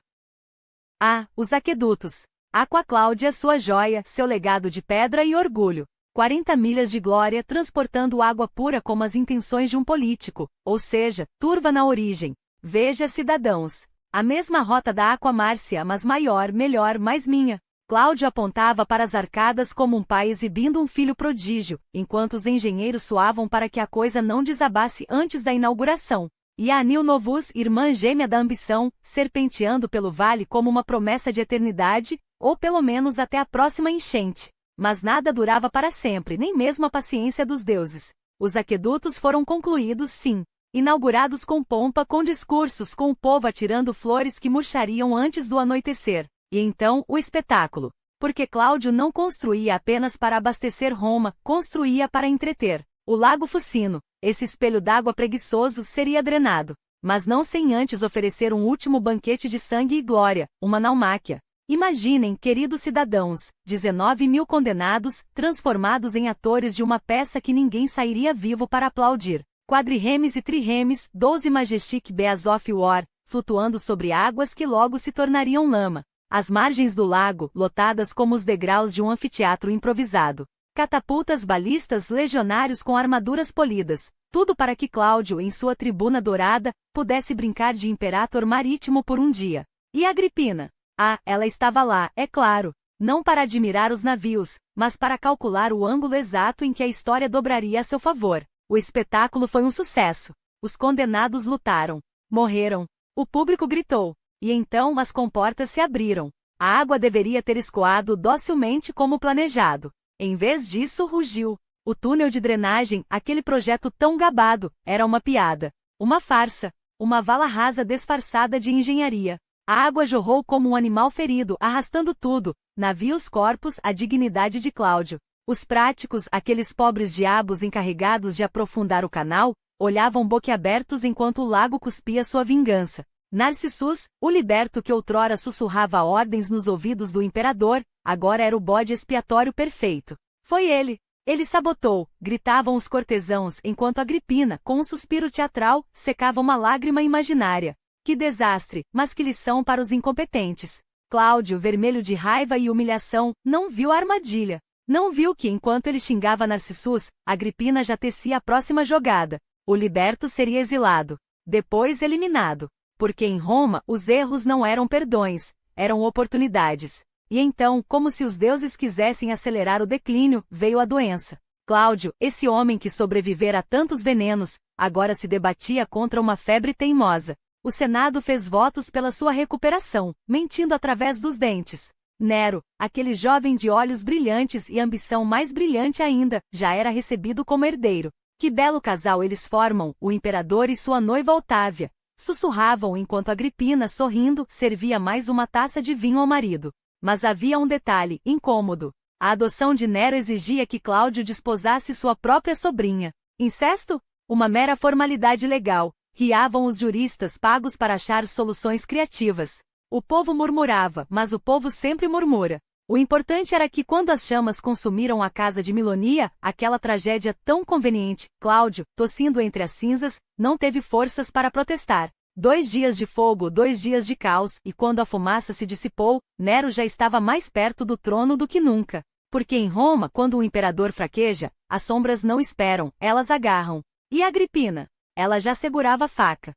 Ah, os aquedutos! Aqua Cláudia, sua joia, seu legado de pedra e orgulho. 40 milhas de glória transportando água pura como as intenções de um político, ou seja, turva na origem. Veja, cidadãos. A mesma rota da Aqua Márcia, mas maior, melhor, mais minha. Cláudio apontava para as arcadas como um pai exibindo um filho prodígio, enquanto os engenheiros suavam para que a coisa não desabasse antes da inauguração. E a Anil Novus, irmã gêmea da ambição, serpenteando pelo vale como uma promessa de eternidade, ou pelo menos até a próxima enchente. Mas nada durava para sempre, nem mesmo a paciência dos deuses. Os aquedutos foram concluídos, sim. Inaugurados com pompa, com discursos, com o povo atirando flores que murchariam antes do anoitecer. E então, o espetáculo. Porque Cláudio não construía apenas para abastecer Roma, construía para entreter. O lago Fucino, esse espelho d'água preguiçoso, seria drenado, mas não sem antes oferecer um último banquete de sangue e glória, uma naumáquia. Imaginem, queridos cidadãos, 19.000 condenados, transformados em atores de uma peça que ninguém sairia vivo para aplaudir. Quadrirremes e trirremes, 12 Majestic Beas of War, flutuando sobre águas que logo se tornariam lama. As margens do lago, lotadas como os degraus de um anfiteatro improvisado. Catapultas, balistas, legionários com armaduras polidas. Tudo para que Cláudio, em sua tribuna dourada, pudesse brincar de imperator marítimo por um dia. E Agripina? Ah, ela estava lá, é claro. Não para admirar os navios, mas para calcular o ângulo exato em que a história dobraria a seu favor. O espetáculo foi um sucesso. Os condenados lutaram. Morreram. O público gritou. E então as comportas se abriram. A água deveria ter escoado docilmente como planejado. Em vez disso, rugiu. O túnel de drenagem, aquele projeto tão gabado, era uma piada. Uma farsa. Uma vala rasa disfarçada de engenharia. A água jorrou como um animal ferido, arrastando tudo, navios, corpos, a dignidade de Cláudio. Os práticos, aqueles pobres diabos encarregados de aprofundar o canal, olhavam boquiabertos enquanto o lago cuspia sua vingança. Narcissus, o liberto que outrora sussurrava ordens nos ouvidos do imperador, agora era o bode expiatório perfeito. Foi ele. Ele sabotou, gritavam os cortesãos enquanto Agripina, com um suspiro teatral, secava uma lágrima imaginária. Que desastre, mas que lição para os incompetentes. Cláudio, vermelho de raiva e humilhação, não viu a armadilha. Não viu que, enquanto ele xingava Narcissus, Agripina já tecia a próxima jogada. O liberto seria exilado. Depois eliminado. Porque em Roma, os erros não eram perdões, eram oportunidades. E então, como se os deuses quisessem acelerar o declínio, veio a doença. Cláudio, esse homem que sobrevivera a tantos venenos, agora se debatia contra uma febre teimosa. O Senado fez votos pela sua recuperação, mentindo através dos dentes. Nero, aquele jovem de olhos brilhantes e ambição mais brilhante ainda, já era recebido como herdeiro. Que belo casal eles formam, o imperador e sua noiva Otávia. Sussurravam enquanto Agripina, sorrindo, servia mais uma taça de vinho ao marido. Mas havia um detalhe, incômodo. A adoção de Nero exigia que Cláudio desposasse sua própria sobrinha. Incesto? Uma mera formalidade legal. Riavam os juristas pagos para achar soluções criativas. O povo murmurava, mas o povo sempre murmura. O importante era que quando as chamas consumiram a casa de Milonia, aquela tragédia tão conveniente, Cláudio, tossindo entre as cinzas, não teve forças para protestar. 2 dias de fogo, 2 dias de caos, e quando a fumaça se dissipou, Nero já estava mais perto do trono do que nunca. Porque em Roma, quando o imperador fraqueja, as sombras não esperam, elas agarram. E Agripina? Ela já segurava a faca.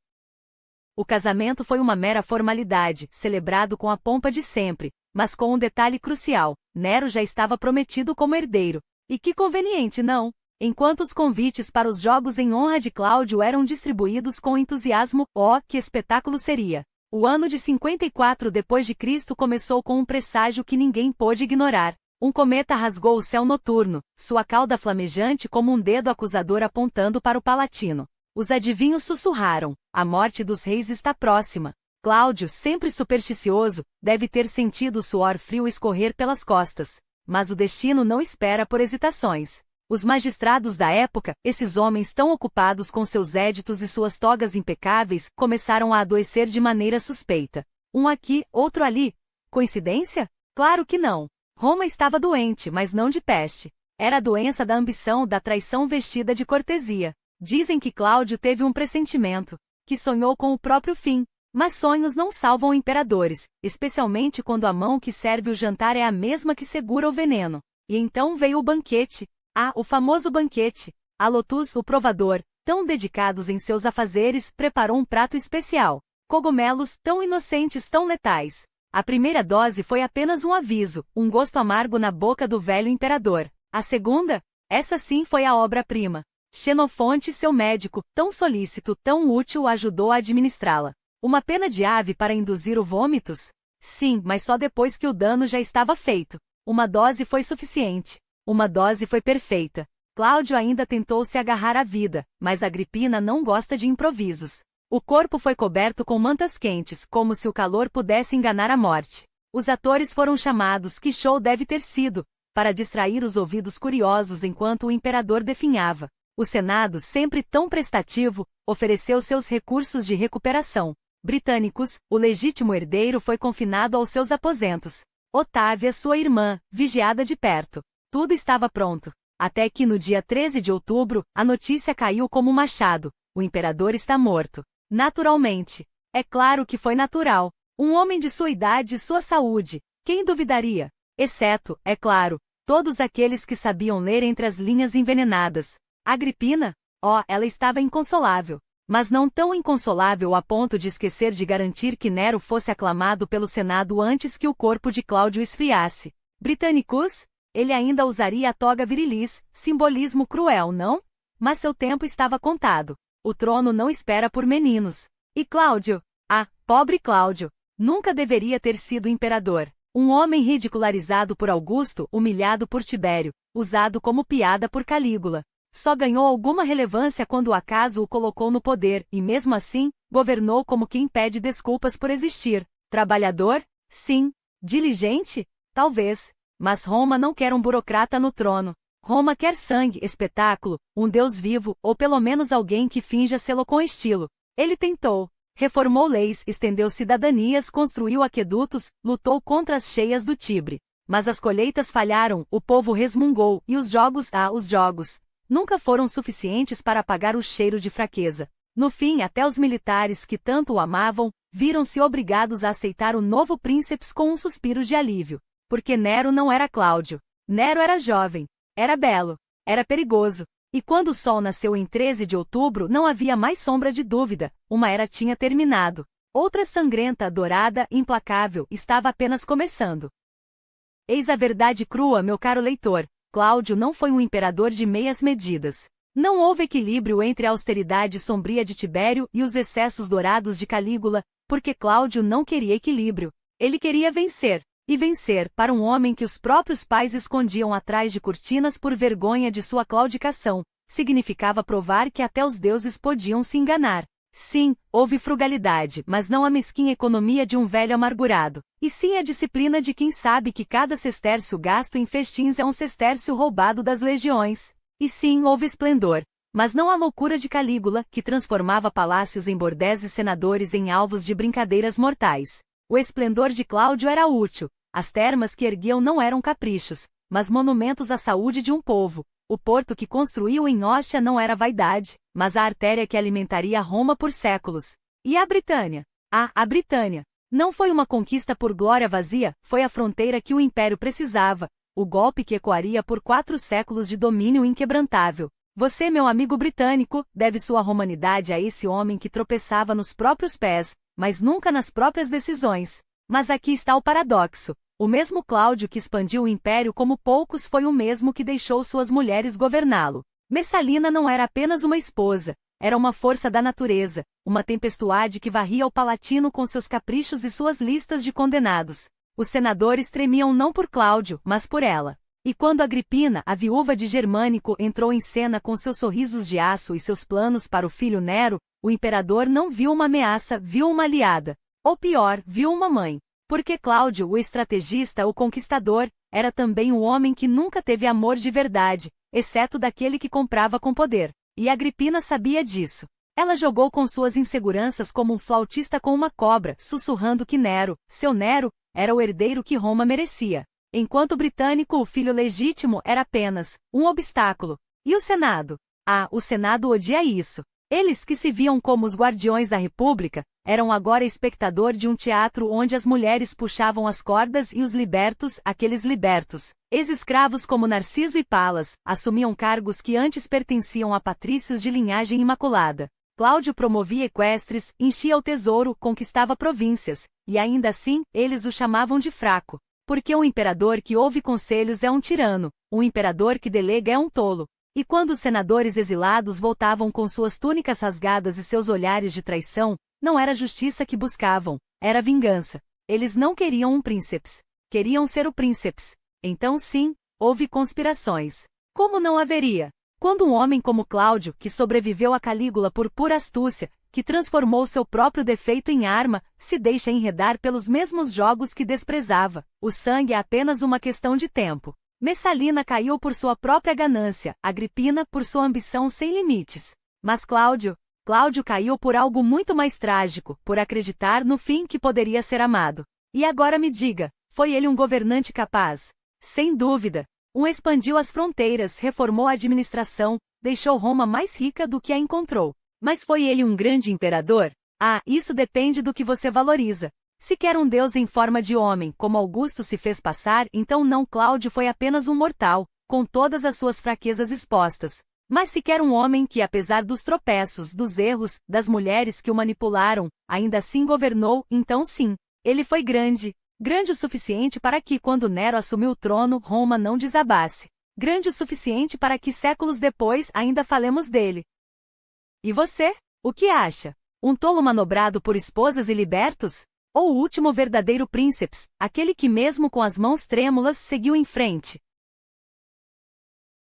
O casamento foi uma mera formalidade, celebrado com a pompa de sempre, mas com um detalhe crucial: Nero já estava prometido como herdeiro. E que conveniente, não? Enquanto os convites para os jogos em honra de Cláudio eram distribuídos com entusiasmo, que espetáculo seria! O ano de 54 d.C. começou com um presságio que ninguém pôde ignorar. Um cometa rasgou o céu noturno, sua cauda flamejante como um dedo acusador apontando para o Palatino. Os adivinhos sussurraram: a morte dos reis está próxima. Cláudio, sempre supersticioso, deve ter sentido o suor frio escorrer pelas costas. Mas o destino não espera por hesitações. Os magistrados da época, esses homens tão ocupados com seus éditos e suas togas impecáveis, começaram a adoecer de maneira suspeita. Um aqui, outro ali. Coincidência? Claro que não. Roma estava doente, mas não de peste. Era a doença da ambição, da traição vestida de cortesia. Dizem que Cláudio teve um pressentimento, que sonhou com o próprio fim. Mas sonhos não salvam imperadores, especialmente quando a mão que serve o jantar é a mesma que segura o veneno. E então veio o banquete. Ah, o famoso banquete. A Lotus, o provador, tão dedicados em seus afazeres, preparou um prato especial. Cogumelos, tão inocentes, tão letais. A primeira dose foi apenas um aviso, um gosto amargo na boca do velho imperador. A segunda? Essa sim foi a obra-prima. Xenofonte, seu médico, tão solícito, tão útil, ajudou a administrá-la. Uma pena de ave para induzir o vômitos? Sim, mas só depois que o dano já estava feito. Uma dose foi suficiente. Uma dose foi perfeita. Cláudio ainda tentou se agarrar à vida, mas Agripina não gosta de improvisos. O corpo foi coberto com mantas quentes, como se o calor pudesse enganar a morte. Os atores foram chamados, que show deve ter sido, para distrair os ouvidos curiosos enquanto o imperador definhava. O Senado, sempre tão prestativo, ofereceu seus recursos de recuperação. Britânicos, o legítimo herdeiro foi confinado aos seus aposentos. Otávia, sua irmã, vigiada de perto. Tudo estava pronto. Até que no dia 13 de outubro, a notícia caiu como um machado. O imperador está morto. Naturalmente. É claro que foi natural. Um homem de sua idade e sua saúde. Quem duvidaria? Exceto, é claro, todos aqueles que sabiam ler entre as linhas envenenadas. Agripina? Oh, ela estava inconsolável. Mas não tão inconsolável a ponto de esquecer de garantir que Nero fosse aclamado pelo Senado antes que o corpo de Cláudio esfriasse. Britannicus? Ele ainda usaria a toga virilis, simbolismo cruel, não? Mas seu tempo estava contado. O trono não espera por meninos. E Cláudio? Ah, pobre Cláudio! Nunca deveria ter sido imperador. Um homem ridicularizado por Augusto, humilhado por Tibério, usado como piada por Calígula. Só ganhou alguma relevância quando o acaso o colocou no poder, e mesmo assim, governou como quem pede desculpas por existir. Trabalhador? Sim. Diligente? Talvez. Mas Roma não quer um burocrata no trono. Roma quer sangue, espetáculo, um deus vivo, ou pelo menos alguém que finja sê-lo com estilo. Ele tentou. Reformou leis, estendeu cidadanias, construiu aquedutos, lutou contra as cheias do Tibre. Mas as colheitas falharam, o povo resmungou, e os jogos, nunca foram suficientes para apagar o cheiro de fraqueza. No fim, até os militares que tanto o amavam, viram-se obrigados a aceitar o novo príncipe com um suspiro de alívio. Porque Nero não era Cláudio. Nero era jovem. Era belo. Era perigoso. E quando o sol nasceu em 13 de outubro não havia mais sombra de dúvida, uma era tinha terminado. Outra sangrenta, dourada, implacável, estava apenas começando. Eis a verdade crua, meu caro leitor. Cláudio não foi um imperador de meias medidas. Não houve equilíbrio entre a austeridade sombria de Tibério e os excessos dourados de Calígula, porque Cláudio não queria equilíbrio. Ele queria vencer. E vencer, para um homem que os próprios pais escondiam atrás de cortinas por vergonha de sua claudicação, significava provar que até os deuses podiam se enganar. Sim, houve frugalidade, mas não a mesquinha economia de um velho amargurado, e sim a disciplina de quem sabe que cada sestércio gasto em festins é um sestércio roubado das legiões. E sim, houve esplendor, mas não a loucura de Calígula, que transformava palácios em bordéis e senadores em alvos de brincadeiras mortais. O esplendor de Cláudio era útil. As termas que erguiam não eram caprichos, mas monumentos à saúde de um povo. O porto que construiu em Ostia não era vaidade, mas a artéria que alimentaria Roma por séculos. E a Britânia? A Britânia. Não foi uma conquista por glória vazia, foi a fronteira que o império precisava, o golpe que ecoaria por 4 séculos de domínio inquebrantável. Você, meu amigo britânico, deve sua romanidade a esse homem que tropeçava nos próprios pés, mas nunca nas próprias decisões. Mas aqui está o paradoxo. O mesmo Cláudio que expandiu o império como poucos foi o mesmo que deixou suas mulheres governá-lo. Messalina não era apenas uma esposa, era uma força da natureza, uma tempestuade que varria o Palatino com seus caprichos e suas listas de condenados. Os senadores tremiam não por Cláudio, mas por ela. E quando Agripina, a viúva de Germânico, entrou em cena com seus sorrisos de aço e seus planos para o filho Nero, o imperador não viu uma ameaça, viu uma aliada. Ou pior, viu uma mãe. Porque Cláudio, o estrategista, o conquistador, era também o homem que nunca teve amor de verdade, exceto daquele que comprava com poder. E Agripina sabia disso. Ela jogou com suas inseguranças como um flautista com uma cobra, sussurrando que Nero, seu Nero, era o herdeiro que Roma merecia. Enquanto o britânico, o filho legítimo, era apenas um obstáculo. E o Senado? O Senado odia isso. Eles que se viam como os guardiões da República, eram agora espectador de um teatro onde as mulheres puxavam as cordas e os libertos, aqueles libertos, ex-escravos como Narciso e Palas, assumiam cargos que antes pertenciam a patrícios de linhagem imaculada. Cláudio promovia equestres, enchia o tesouro, conquistava províncias, e ainda assim, eles o chamavam de fraco. Porque um imperador que ouve conselhos é um tirano, um imperador que delega é um tolo. E quando os senadores exilados voltavam com suas túnicas rasgadas e seus olhares de traição, não era justiça que buscavam, era vingança. Eles não queriam um príncipes. Queriam ser o príncipes. Então sim, houve conspirações. Como não haveria? Quando um homem como Cláudio, que sobreviveu a Calígula por pura astúcia, que transformou seu próprio defeito em arma, se deixa enredar pelos mesmos jogos que desprezava, o sangue é apenas uma questão de tempo. Messalina caiu por sua própria ganância, Agripina por sua ambição sem limites. Mas Cláudio caiu por algo muito mais trágico, por acreditar no fim que poderia ser amado. E agora me diga, foi ele um governante capaz? Sem dúvida. Expandiu as fronteiras, reformou a administração, deixou Roma mais rica do que a encontrou. Mas foi ele um grande imperador? Ah, isso depende do que você valoriza. Se quer um deus em forma de homem, como Augusto se fez passar, então não, Cláudio foi apenas um mortal, com todas as suas fraquezas expostas. Mas se quer um homem que, apesar dos tropeços, dos erros, das mulheres que o manipularam, ainda assim governou, então sim, ele foi grande. Grande o suficiente para que, quando Nero assumiu o trono, Roma não desabasse. Grande o suficiente para que séculos depois ainda falemos dele. E você? O que acha? Um tolo manobrado por esposas e libertos? Ou o último verdadeiro príncipe, aquele que mesmo com as mãos trêmulas seguiu em frente?